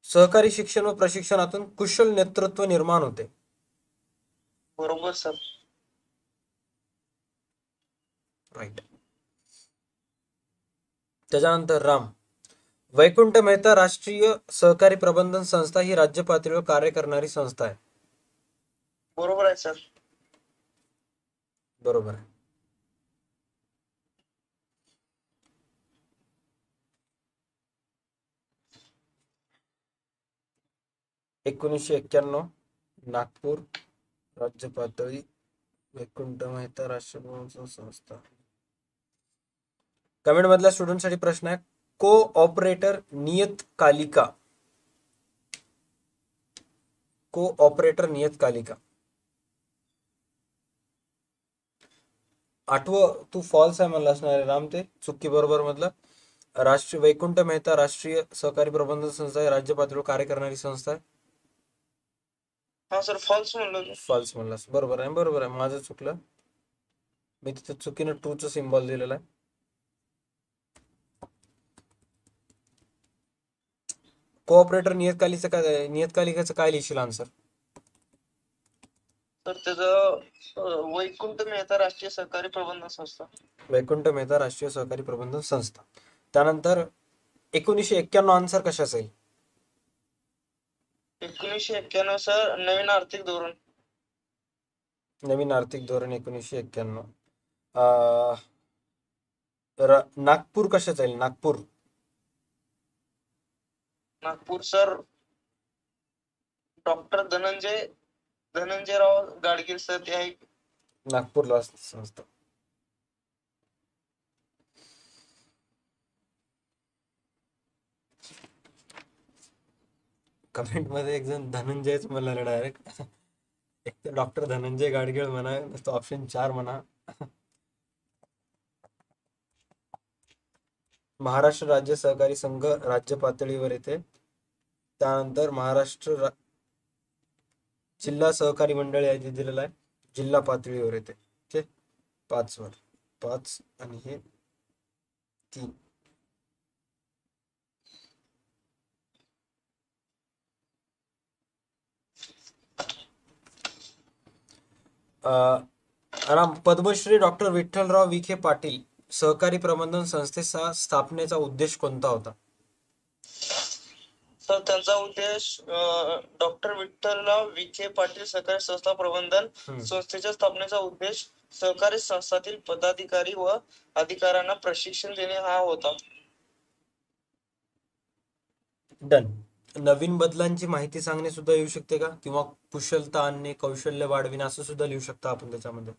सहकारी शिक्षण व प्रशिक्षणातून कुशल नेतृत्व निर्माण होते. बरोबर सर. राईट. त्याच्यानंतर राम, वैकुंठ मेहता राष्ट्रीय सहकारी प्रबंधन संस्था ही राज्य पातळीवर कार्य करणारी संस्था आहे. बरोबर आहे सर. बरोबर आहे. एकोणीसशे 91 नागपूर राज्य पातळी वैकुंठ मेहता राष्ट्रीय प्रबंधन संस्था. कमेंट मधल्या स्टुडंटसाठी प्रश्न आहे को ऑपरेटर नियतकालिका. को ऑपरेटर नियतकालिका. आठवं तू फॉल्स आहे म्हणला असणार आहे राम. ते चुकी बरोबर मधलं. राष्ट्रीय वैकुंठ मेहता राष्ट्रीय सहकारी प्रबंधन संस्था आहे राज्य पातळीवर कार्य करणारी संस्था आहे. हा सर फॉल्स म्हणलो. फॉल्स म्हणलास. बरोबर आहे. बरोबर आहे. माझं चुकलं. मी तिथे चुकीनं ट्रूचं सिम्बॉल दिलेलं आहे. कोऑपरेटर नियतकालिकाचं काय लिहिशील आन्सर? तर त्याचं वैकुंठ मेहता राष्ट्रीय सहकारी प्रबंधन संस्था. वैकुंठ मेहता राष्ट्रीय सहकारी प्रबंधन संस्था. त्यानंतर 1991 आन्सर कशाचा येईल? 1991 सर नवीन आर्थिक धोरण. नवीन आर्थिक धोरण 1991. नागपूर कशाचा येईल? Nagpur. Nagpur sir doctor Dhananjayrao Gadgil sir ते आहे. नागपूरला संस्था. कमेंट मध्ये एक जण धनंजयच म्हणला डायरेक्ट. एक तर डॉक्टर धनंजय गाडगीळ म्हणा, ऑप्शन 4 म्हणा. महाराष्ट्र राज्य सहकारी संघ राज्य पातळीवर येते. त्यानंतर महाराष्ट्र जिल्हा सहकारी मंडळ आहे दिलेलं आहे जिल्हा पातळीवर येते. ओके 5 वर 5 आणि हे 3. पद्मश्री डॉक्टर विठ्ठलराव विखे पाटील सहकारी प्रबंधन संस्थेचा स्थापनेचा उद्देश कोणता होता? तर त्यांचा उद्देश डॉक्टर विठ्ठलराव विखे पाटील सहकारी संस्था प्रबंधन संस्थेच्या स्थापनेचा उद्देश सहकारी संस्थातील पदाधिकारी व अधिकाऱ्यांना प्रशिक्षण देणे हा होता. डन. नवीन बदलांची माहिती सांगणे सुद्धा येऊ शकते का? किंवा कुशलता आणणे, कौशल्य वाढविणे असं सुद्धा लिहू शकता आपण त्याच्यामध्ये.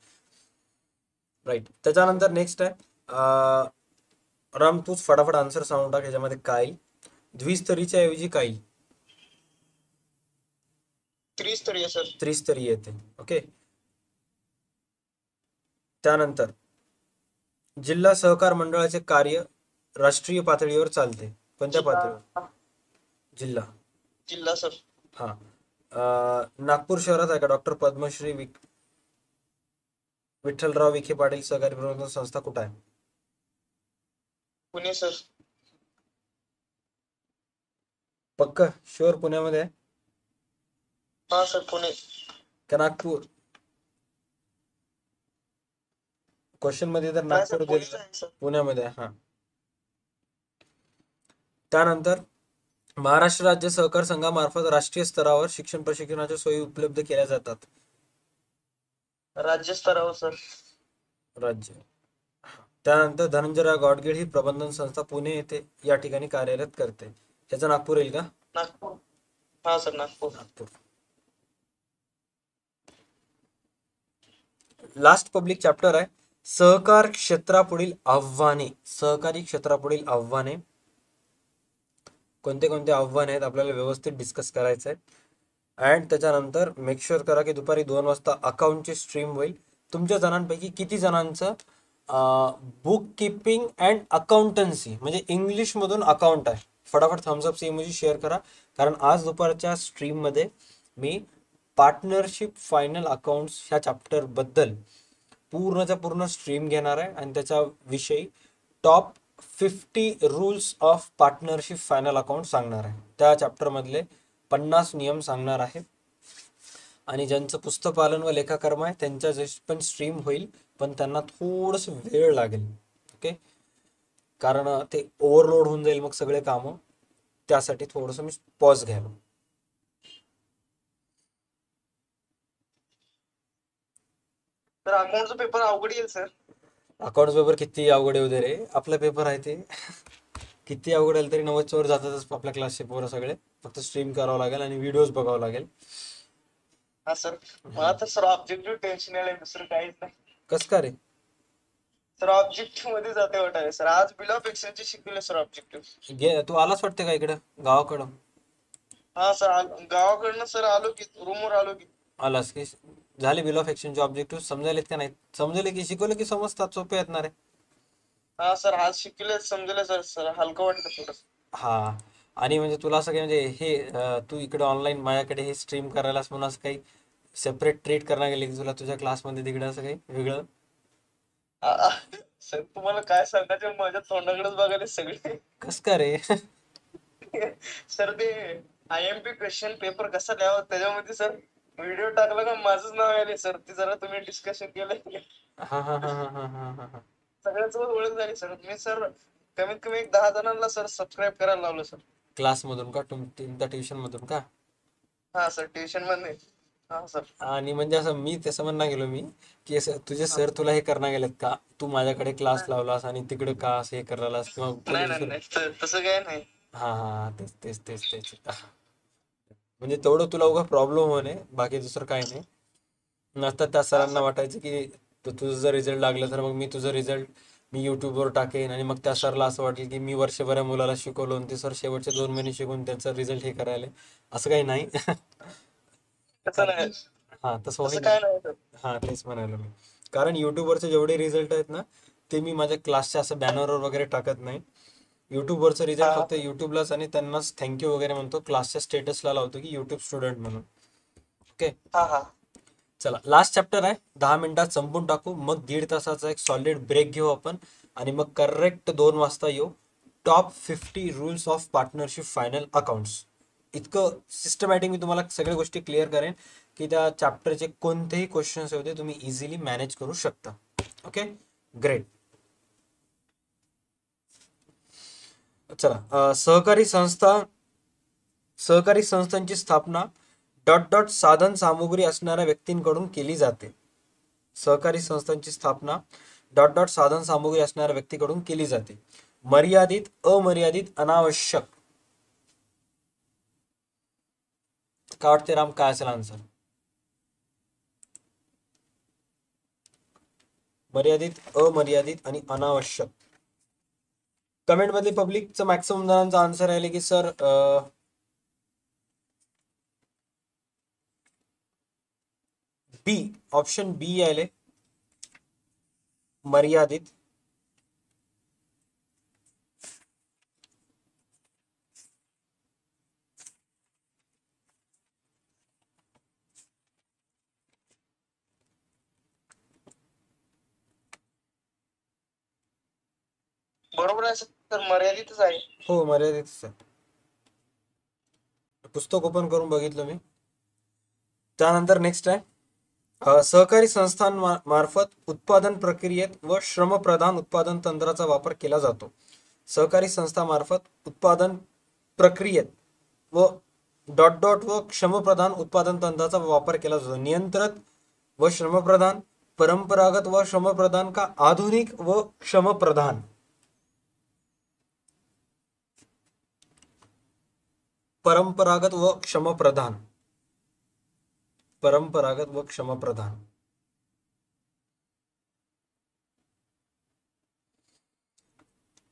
राईट. त्याच्यानंतर नेक्स्ट आहे राम, तूच फटाफट आन्सर सांगून टाक. ह्याच्यामध्ये काय द्विस्तरीच्या ऐवजी काय? त्रिस्तरीय सर. त्रिस्तरीय येते. ओके. त्यानंतर जिल्हा सहकार मंडळाचे कार्य राष्ट्रीय पातळीवर चालते. कोणत्या पातळीवर? जिल्हा सर. हा. नागपूर शहरात आहे का डॉक्टर पद्मश्री विठ्ठलराव विखे पाटील सहकारी प्रबंधन संस्था? कुठं आहे? पुणे सर. पक्क शुअर पुण्यामध्ये आहे? हा सर पुणे. का नागपूर? क्वेश्चन मध्ये तर नाही सर, नागपूर पोलीस दिलं, आहे सर. पुण्यामध्ये आहे. हा. त्यानंतर महाराष्ट्र राज्य सहकार संघामार्फत राष्ट्रीय स्तरावर शिक्षण प्रशिक्षणाच्या सोयी उपलब्ध केल्या जातात. राज्य स्तरावर सर. राज्य. त्यानंतर धनंजयराव गाडगीळ ही प्रबंधन संस्था पुणे येथे या ठिकाणी कार्यरत करते. ह्याचं नागपूर येईल का? नागपूर. हा sir, Nagpur. Nagpur. Last public chapter आहे सहकार क्षेत्रापुढील आव्हाने. सहकारी क्षेत्रापुढील आव्हाने कोणते कोणते आव्हान आहेत आपल्याला व्यवस्थित डिस्कस करायचं आहे. अँड त्याच्यानंतर मेक शुअर करा की दुपारी 2 वाजता अकाउंटची स्ट्रीम होईल. तुमच्या जणांपैकी किती जणांचं बुक किपिंग अँड अकाउंटन्सी म्हणजे इंग्लिशमधून अकाउंट आहे? फटाफट थम्सअप इमोजी शेअर करा, कारण आज दुपारच्या स्ट्रीममध्ये मी पार्टनरशिप फायनल अकाउंट्स ह्या चॅप्टरबद्दल पूर्णच्या पूर्ण स्ट्रीम घेणार आहे आणि त्याच्या विषयी top 50 rules of partnership final account सांगणार आहे. त्या चॅप्टरमधले 50 नियम सांगणार आहे. आणि ज्यांचं पुस्तकपालन व लेखाकर्म आहे त्यांच्या पण स्ट्रीम होईल, पण त्यांना थोडंसं वेळ लागेल. ओके, कारण ते ओव्हरलोड होऊन जाईल मग सगळे कामं, त्यासाठी थोडंसं मी पॉज घ्यायला. तर अकाउंटचा पेपर अवघड येईल सर. अकाउंट्स पेपर किती अवघड येऊ दे रे, आपला पेपर आहे ते. किती अवघड आलं तरी 90च्या वर जातातच आपल्या क्लासचे पोरं सगळे. फक्त स्ट्रीम करावं लागेल आणि व्हिडिओज बघावं लागेल. हा सर, मला तर सर ऑब्जेक्टिव्ह टेन्शन आलंय, दुसरं काहीच नाही कस का रे? सर. ऑब्जेक्टिव्ह मध्ये जाते वाटायला सर. आज बिल ऑफ एक्सचेंज शिकवले सर ऑब्जेक्टिव्ह. तू आलाच वाटते का इकडं गावाकडं? हा सर, गावाकडनं सर आलो की, रूमवर आलो की. आलास की झाले बिल ऑफ एक्सचेंज ऑब्जेक्टिव्ह समजायलेत का नाही? समजले की शिकवले की समजतात, सोपे आहेत ना रे. हा सर, आज शिकले, समजले सर. सर हलकं वाटलं थोडं. हा. आणि म्हणजे तुला असं काही म्हणजे हे तू इकडे ऑनलाईन माझ्याकडे हे स्ट्रीम करायलास म्हणून असं काही सेपरेट ट्रीट करणार गेले की तुला तुझ्या क्लासमध्ये तिकडे असं काही वेगळं? सर तुम्हाला काय सांगायचं, माझ्या तोंडाकडेच बघायला सगळे. कस का रे? सर ते IMP क्वेश्चन पेपर कसा लिहावा त्याच्यामध्ये सर व्हिडिओ टाकला का माझंच नाव आले सर. ते जरा तुम्ही डिस्कशन केलं, हा हा हा हा हा हा हा हा. सगळ्यांसोबत ओळख झाली सर. मी सर कमीत कमी 10 जणांना सर सबस्क्राईब करायला लावलं सर. क्लासमधून का तुमच्या ट्युशन मधून का? हा सर, ट्युशन मध्ये. हा सर. आणि म्हणजे असं मी तसं म्हणणार गेलो मी की तुझे हा. सर तुला हे करणार गेलेत का, तू माझ्याकडे क्लास लावलास आणि तिकडे का असं हे करायलास किंवा कोणी नाही नाही दुसरं? नाही सर, तसं काय नाही. हा हा, तेच तेच तेच तेच. म्हणजे तेवढं तुला उगा प्रॉब्लेम होणे, बाकी दुसरं काही नाही. नसतं त्या हा सरांना सर. वाटायचं की तुझं जर रिझल्ट लागलं तर मग मी तुझं रिझल्ट मी युट्यूबवर टाकेन आणि मग त्या सरला असं वाटेल की मी वर्षभर या मुलाला शिकवलो आणि ते सर शेवटचे 2 महिने शिकून त्यांचा रिझल्ट हे करायला. असं काही नाही. तसं कारण नाही. हा तसं तसं होईल. काय नाही सर. हा तेच म्हणालो मी. कारण युट्यूबवरचे जेवढे रिझल्ट आहेत ना ते मी माझ्या क्लासच्या असं बॅनरवर वगैरे टाकत नाही. युट्यूबवरचं रिझल्ट हा फक्त युट्यूबलाच आणि त्यांनाच थँक्यू वगैरे म्हणतो, क्लासच्या स्टेटसला लावतो की युट्यूब स्टुडंट म्हणून. ओके, हा हा. चला लास्ट चॅप्टर आहे, 10 मिनिटात संपून टाकू, मग 1.5 तासाचा एक सॉलिड ब्रेक घेऊ आपण आणि मग करेक्ट 2 वाजता येऊ. Top 50 rules of partnership final accounts. इतकं सिस्टमॅटिक मी तुम्हाला सगळ्या गोष्टी क्लिअर करेन की त्या चॅप्टरचे कोणतेही क्वेश्चन्स होते तुम्ही इझिली मॅनेज करू शकता. Okay, great. चला सहकारी संस्थांची स्थापना डॉट डॉट साधन सामुग्री असणाऱ्या व्यक्तींकडून केली जाते. सहकारी संस्थांची स्थापना डॉट डॉट साधन सामुग्री असणाऱ्या व्यक्तीकडून केली जाते. मर्यादित, अमर्यादित, अनावश्यक. काय वाटते राम, काय असेल आन्सर? मर्यादित, अमर्यादित आणि अनावश्यक. कमेंट मध्ये पब्लिकचं मॅक्सिमम जणांचा आन्सर आहे की सर बी, ऑप्शन बी यायले मर्यादित. बरोबर आहे सर, मर्यादितच आहे. हो मर्यादित. पुस्तक ओपन करून बघितलं मी. त्यानंतर नेक्स्ट आहे सहकारी मार्फत उत्पादन प्रक्रियेत व श्रमप्रधान उत्पादन तंत्राचा वापर केला जातो. सहकारी संस्थामार्फत उत्पादन प्रक्रियेत व डॉट डॉट व श्रमप्रधान उत्पादन तंत्राचा वापर केला जातो. नियंत्रित व श्रमप्रधान, परंपरागत व श्रमप्रधान का आधुनिक व श्रमप्रधान. परंपरागत व श्रमप्रधान. परंपरागत व श्रमप्रधान.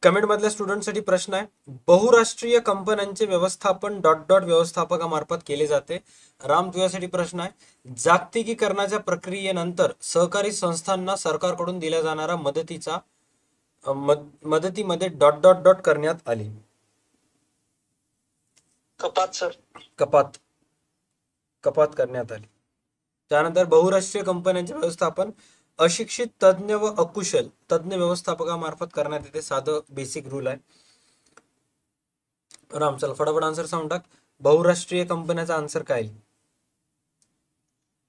कमेंट मधल्या स्टुडंटसाठी प्रश्न आहे, बहुराष्ट्रीय कंपन्यांचे व्यवस्थापन डॉट डॉट व्यवस्थापकामार्फत केले जाते. राम, तुझ्यासाठी प्रश्न आहे, जागतिकीकरणाच्या प्रक्रियेनंतर सहकारी संस्थांना सरकारकडून दिल्या जाणाऱ्या मदतीमध्ये डॉट डॉट डॉट करण्यात आली. कपात सर. कपात करण्यात आली. त्यानंतर बहुराष्ट्रीय कंपन्यांचे व्यवस्थापन अशिक्षित तज्ञ व अकुशल तज्ञ व्यवस्थापकामार्फत करण्यात येते. साधं बेसिक रूल आहे. राम, चल फटाफट आन्सर सांगून टाक. बहुराष्ट्रीय कंपन्याचा आन्सर काय येईल?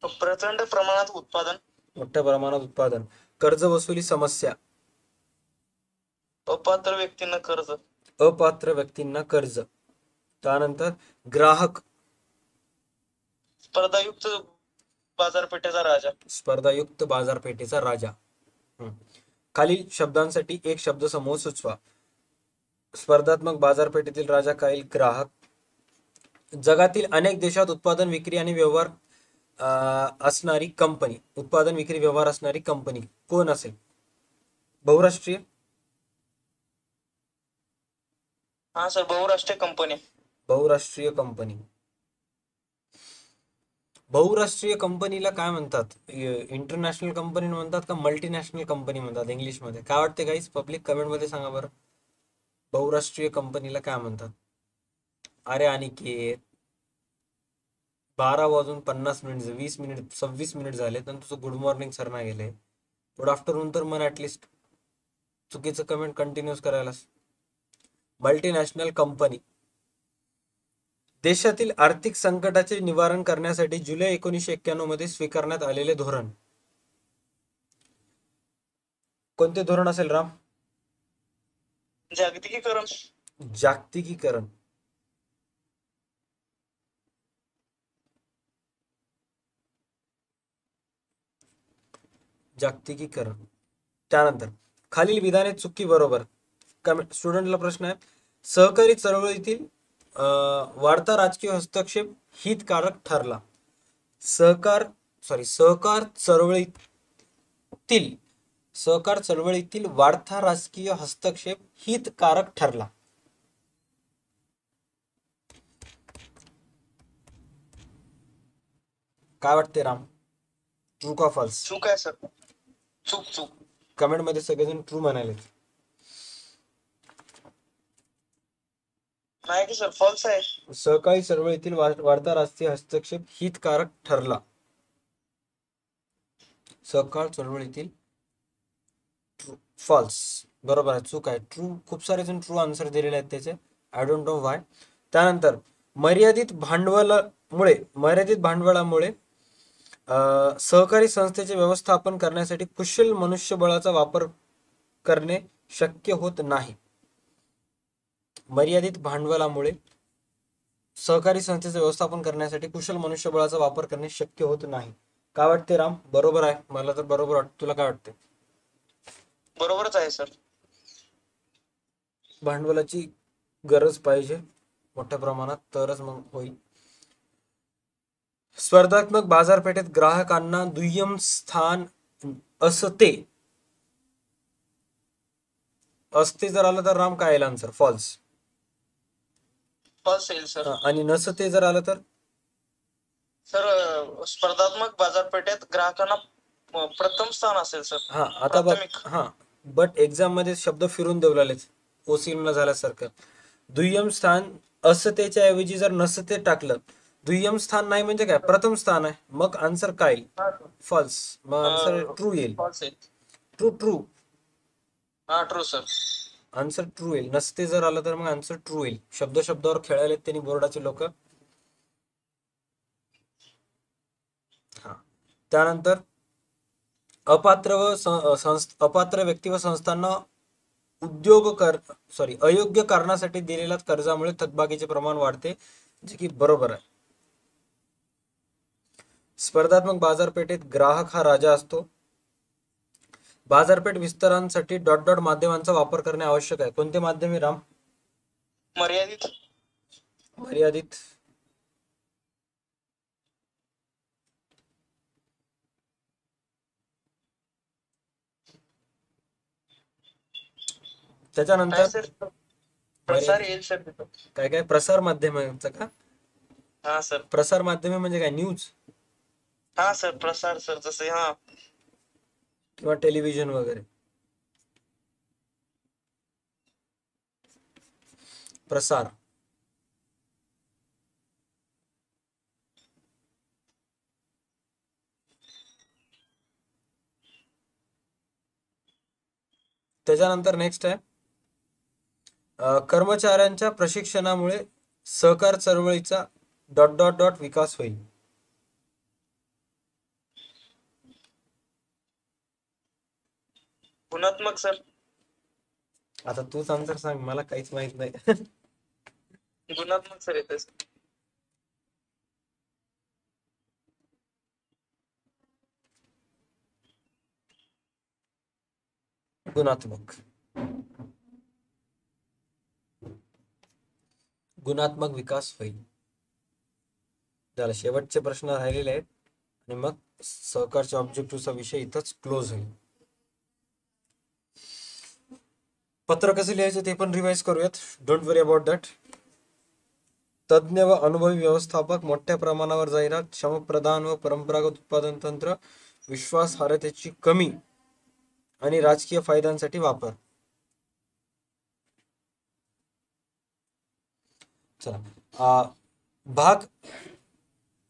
प्रचंड प्रमाणात उत्पादन. मोठ्या प्रमाणात उत्पादन. कर्ज वसुली समस्या. अपात्र व्यक्तींना कर्ज. अपात्र व्यक्तींना कर्ज. त्यानंतर ग्राहक. स्पर्धायुक्त बाजारपेठेचा राजा. स्पर्धायुक्त बाजारपेठेचा राजा. खालील शब्दांसाठी एक शब्द समूह सुचवा. स्पर्धात्मक बाजारपेठेतील राजा काय येईल? ग्राहक. जगातील अनेक देशात उत्पादन विक्री आणि व्यवहार असणारी कंपनी. उत्पादन विक्री व्यवहार असणारी कंपनी कोण असेल? बहुराष्ट्रीय. हा सर, बहुराष्ट्रीय कंपनी. बहुराष्ट्रीय कंपनी. बहुराष्ट्रीय कंपनीला काय म्हणतात? इंटरनॅशनल कंपनी म्हणतात का मल्टीनॅशनल कंपनी म्हणतात इंग्लिशमध्ये? काय वाटते गाईस? पब्लिक कमेंट मध्ये सांगा बरं, बहुराष्ट्रीय कंपनीला काय म्हणतात? अरे अनिकेत, 12:50 20 मिनिट 26 मिनिट झाले तर तुझं गुड मॉर्निंग सर ना गेले. गुड आफ्टरनून तर मन ऍटलिस्ट. चुकीचं कमेंट कंटिन्यूस करायला. Multinational company. देशातील आर्थिक संकटाचे निवारण करण्यासाठी जुलै 1991 मध्ये स्वीकारण्यात आलेले धोरण. कोणते धोरण असेल राम? जागतिकीकरण. जागतिकीकरण. जागतिकीकरण. त्यानंतर खालील विधाने चुकी बरोबर. स्टुडंटला प्रश्न आहे, सहकारी चळवळीतील वाढता राजकीय हस्तक्षेप हितकारक ठरला. सहकार चळवळीतील वाढता राजकीय हस्तक्षेप हितकारक ठरला. काय वाटते राम? ट्रू का फॉल्स? चूक आहे सर. चूक. कमेंट मध्ये सगळेजण ट्रू म्हणाले. नाही की सर, फॉल्स आहे. सहकारी चळवळीतील वाढता राजकीय हस्तक्षेप हितकारक ठरला. सहकार चळवळीतील फॉल्स. बरोबर आहे, चूक आहे. ट्रू. खूप सारे जण ट्रू आन्सर दिलेले आहेत त्याचे. I don't know why. त्यानंतर मर्यादित भांडवलामुळे सहकारी संस्थेचे व्यवस्थापन करण्यासाठी कुशल मनुष्यबळाचा वापर करणे शक्य होत नाही. मर्यादित भांडवलामुळे सहकारी संस्थेचे व्यवस्थापन करण्यासाठी कुशल मनुष्यबळाचा वापर करणे शक्य होत नाही. काय वाटते राम? बरोबर आहे. मला तर बरोबर वाटतं. तुला काय वाटते? बरोबरच आहे सर. भांडवलाची गरज पाहिजे मोठ्या प्रमाणात, तरच मग होईल. स्पर्धात्मक बाजारपेठेत ग्राहकांना दुय्यम स्थान असते जर आलं तर राम काय येईल आन्सर? फॉल्स. फॉल्स येईल सर. आणि नसते जर आलं तर? सर, स्पर्धात्मक बाजारपेठेत ग्राहकांना प्रथम स्थान असेल सर. हा, आता बघ. बट एक्झाम मध्ये शब्द फिरून देवलालेच ओसीला झाल्यासारखं. दुय्यम स्थान असतेच्या ऐवजी जर नसते टाकलं, दुय्यम स्थान नाही म्हणजे काय? प्रथम स्थान आहे. मग आन्सर काय येईल? फॉल्स. मग आन्सर ट्रू येईल. ट्रू. हा, ट्रू सर. आन्सर ट्रू येईल. नसते जर आलं तर मग आन्सर ट्रू येईल. शब्दावर खेळायला त्यांनी बोर्डाचे लोक. हा, त्यानंतर अपात्र व्यक्ती व संस्थांना अयोग्य कारणासाठी दिलेल्या कर्जामुळे थकबाकीचे प्रमाण वाढते, जे की बरोबर आहे. स्पर्धात्मक बाजारपेठेत ग्राहक हा राजा असतो. बाजारपेठ विस्तारासाठी डॉट डॉट माध्यमांचा वापर करणे आवश्यक आहे. कोणते माध्यम आहे राम? मर्यादित. मर्यादित. त्याच्यानंतर नाही सर, प्रसार येईल सर तिथं. काय काय प्रसार माध्यमांचं का? हा सर. प्रसार माध्यमे म्हणजे काय? न्यूज हा सर, प्रसार सर, जसं हा किंवा टेलिव्हिजन वगैरे. प्रसार. त्याच्यानंतर नेक्स्ट आहे कर्मचाऱ्यांच्या प्रशिक्षणामुळे सहकार चळवळीचा डॉट डॉट डॉट विकास होईल. गुणात्मक सर. आता तूच आन्सर सांग, मला काहीच माहित नाही. गुणात्मक सर येते सर. गुणात्मक. गुणात्मक विकास होईल. झालं, शेवटचे प्रश्न राहिलेले आहेत आणि मग सहकारच्या ऑब्जेक्टिव्हचा विषय इथंच क्लोज होईल. पत्र कसे लिहायचे ते पण रिवाइज करूयात. Don't worry about that. तज्ज्ञ व अनुभवी व्यवस्थापक, मोठ्या प्रमाणावर जाहिरात, श्रमप्रधान व परंपरागत उत्पादन तंत्र, विश्वासार्हतेची कमी आणि राजकीय फायद्यांसाठी वापर. चला, भाग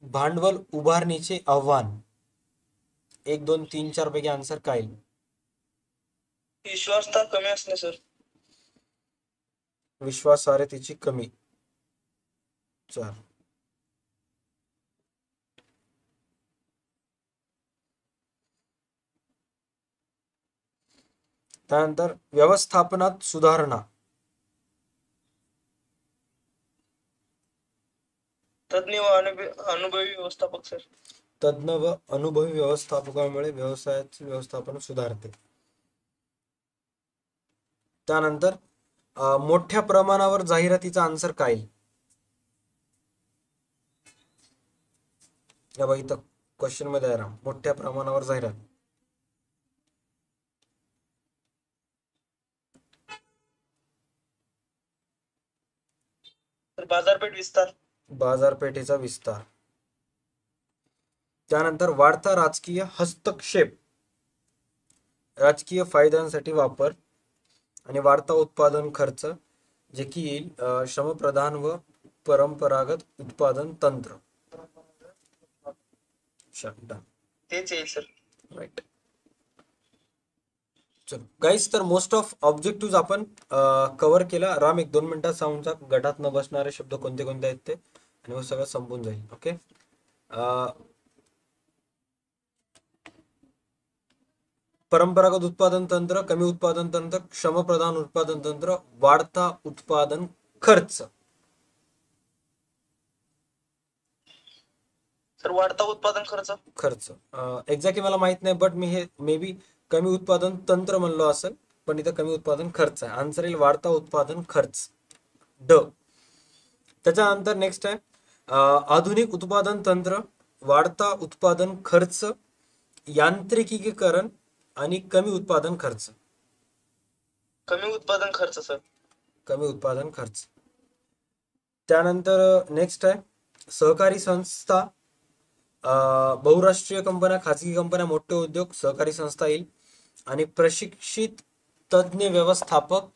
भांडवल उभारणीचे आव्हान 1 2 3 4 पैकी आन्सर काय येईल? विश्वासता कमी असणे सर. विश्वासार्हतेची कमी 4. त्यानंतर व्यवस्थापनात सुधारणा. तज्ञ व अनुभवी व्यवस्थापक सर. तज्ज्ञ व अनुभवी व्यवस्थापकामुळे व्यवसायाचे व्यवस्थापन सुधारते. त्यानंतर मोठ्या प्रमाणावर जाहिरातीचा आन्सर काय येईल? या बघ इथं क्वेश्चन मध्ये आहे राम, मोठ्या प्रमाणावर जाहिरात. बाजारपेठ विस्तार. बाजारपेठेचा विस्तार. त्यानंतर वाढता राजकीय हस्तक्षेप, राजकीय फायद्यांसाठी वापर आणि वाढता उत्पादन खर्च, जे की येईल श्रमप्रधान व परंपरागत उत्पादन तंत्र. तेच येईल सर. राईट. चलो गाईस, तर मोस्ट ऑफ ऑब्जेक्टिव्ह आपण कव्हर केला. राम 1-2 मिनिटात सांगून जा गटात न बसणारे शब्द कोणते कोणते आहेत ते, आणि मग सगळं संपून जाईल. ओके. परंपरागत उत्पादन तंत्र, कमी उत्पादन तंत्र, श्रमप्रधान उत्पादन तंत्र, वाढता उत्पादन खर्च. सर वाढता उत्पादन खर्च. एक्झॅक्टली मला माहित नाही, बट मी हे मे बी कमी उत्पादन तंत्र म्हणलो असेल, पण इथं कमी उत्पादन खर्च आहे. आन्सर येईल वाढता उत्पादन खर्च, ड. त्याच्यानंतर नेक्स्ट आहे आधुनिक उत्पादन तंत्र, वाढता उत्पादन खर्च, यांत्रिकीकरण आणि कमी उत्पादन खर्च. कमी उत्पादन खर्च सर. कमी उत्पादन खर्च. त्यानंतर नेक्स्ट आहे सहकारी संस्था, बहुराष्ट्रीय कंपन्या, खाजगी कंपन्या, मोठे उद्योग, सहकारी संस्था येईल. आणि प्रशिक्षित तज्ञ व्यवस्थापक,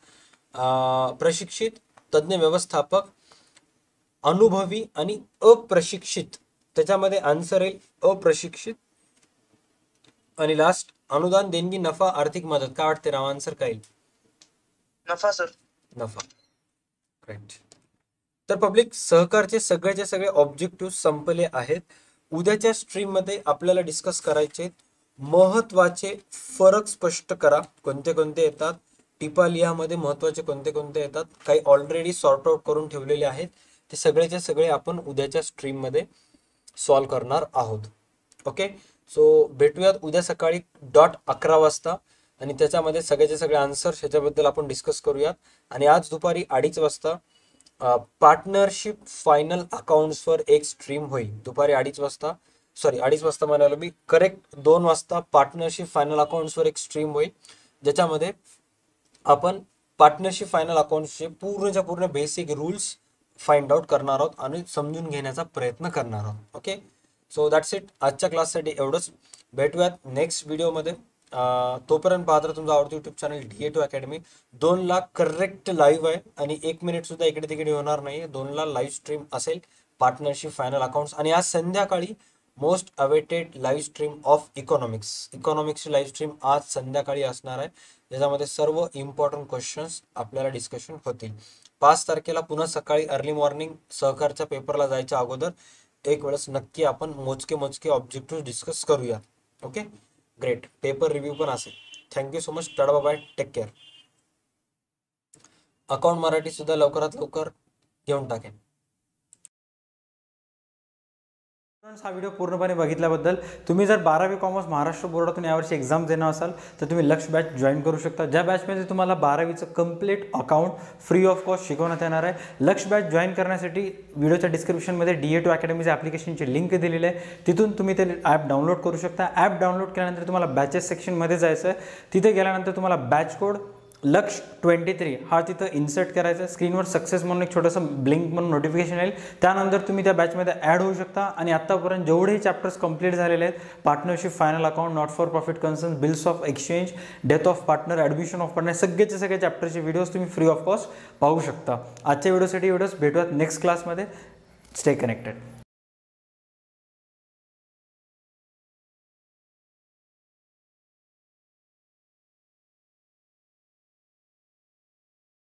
अनुभवी आणि अप्रशिक्षित. त्याच्यामध्ये आन्सर येईल अप्रशिक्षित. आणि लास्ट अनुदान, देणगी, नफा, आर्थिक मदत. काय वाटते राव, आन्सर काय येईल? नफा सर. नफा. राईट. तर पब्लिक, सहकारचे सगळेचे सगळे ऑब्जेक्टिव्ह संपले आहेत. उद्याच्या स्ट्रीममध्ये आपल्याला डिस्कस करायचे महत्त्वाचे फरक स्पष्ट करा, कोणते कोणते येतात, टिपा लिहामध्ये महत्त्वाचे कोणते कोणते येतात, काही ऑलरेडी सॉर्ट आउट करून ठेवलेले आहेत, ते सगळेचे सगळे आपण उद्याच्या स्ट्रीममध्ये सॉल्व करणार आहोत. ओके, सो भेटूयात उद्या सकाळी .11 वाजता आणि त्याच्यामध्ये सगळ्याचे सगळे आन्सर ह्याच्याबद्दल आपण डिस्कस करूयात. आणि आज दुपारी 2:30 वाजता पार्टनरशिप फायनल अकाउंट्सवर एक स्ट्रीम होईल. दुपारी 2:30 वाजता, सॉरी 2:30 वाजता म्हणालो मी, करेक्ट 2 वाजता पार्टनरशिप फायनल अकाउंट्सवर एक स्ट्रीम होईल, ज्याच्यामध्ये आपण पार्टनरशिप फायनल अकाउंट्सचे पूर्णच्या पूर्ण बेसिक रूल्स फाइंड आउट करणार आहोत आणि समजून घेण्याचा प्रयत्न करणार आहोत. Okay, so that's it. आजच्या क्लाससाठी एवढंच. भेटूयात नेक्स्ट व्हिडिओमध्ये. तोपर्यंत पाहता तुमचा आवडतं YouTube channel DA2 academy. 2 lakh correct live आहे आणि 1 मिनिट सुद्धा इकडे तिकडे होणार नाही. 2 ला लाईव्ह स्ट्रीम असेल पार्टनरशिप फायनल अकाउंट्स. आणि आज संध्याकाळी most awaited live stream of इकॉनॉमिक्सची लाईव्ह स्ट्रीम आज संध्याकाळी असणार आहे, ज्याच्यामध्ये सर्व इम्पॉर्टंट क्वेश्चन्स आपल्याला डिस्कशन होतील. 5 तारखेला पुन्हा सकाळी अर्ली मॉर्निंग सहकारच्या पेपरला जायच्या अगोदर एक वेळेस नक्की आपण मोजके ऑब्जेक्टिव्ह डिस्कस करूया. Okay, great. पेपर रिव्ह्यू पण असेल. Thank you so much. Tata, bye, take care. Account Marathi सुद्धा लवकरात लवकर घेऊन टाकेन. हा व्हिडिओ पूर्णपणे बघितल्याबद्दल. तुम्ही जर 12वी कॉमर्स महाराष्ट्र बोर्डातून यावर्षी एक्झाम देणार असाल तर तुम्ही लक्ष बॅच जॉईन करू शकता, ज्या बॅचमध्ये तुम्हाला 12वीचं complete account free of cost शिकवण्यात येणार आहे. लक्ष बॅच जॉईन करण्यासाठी व्हिडिओच्या डिस्क्रिप्शनमध्ये DA2 अकॅडमीच्या ॲप्लिकेशनची लिंक दिलेली आहे, तिथून तुम्ही ते ॲप डाउनलोड करू शकता. ॲप डाउनलोड केल्यानंतर तुम्हाला बॅचेस सेक्शनमध्ये जायचं आहे. तिथे गेल्यानंतर तुम्हाला बॅच कोड लक्ष 23 हा तिथं इन्सर्ट करायचा. स्क्रीनवर सक्सेस म्हणून एक छोटंसं ब्लिंक म्हणून नोटिफिकेशन येईल. त्यानंतर तुम्ही त्या बॅचमध्ये ॲड होऊ शकता. आणि आत्तापर्यंत जेवढेही चॅप्टर्स कंप्लीट झालेले आहेत, partnership final account, not for profit concern, bills of exchange, death of partner, admission of partner, सगळेचे सगळे चॅप्टरचे व्हिडिओज तुम्ही फ्री ऑफ कॉस्ट पाहू शकता. आजच्या व्हिडिओसाठी एवढंच. भेटूयात नेक्स्ट क्लासमध्ये. Stay connected.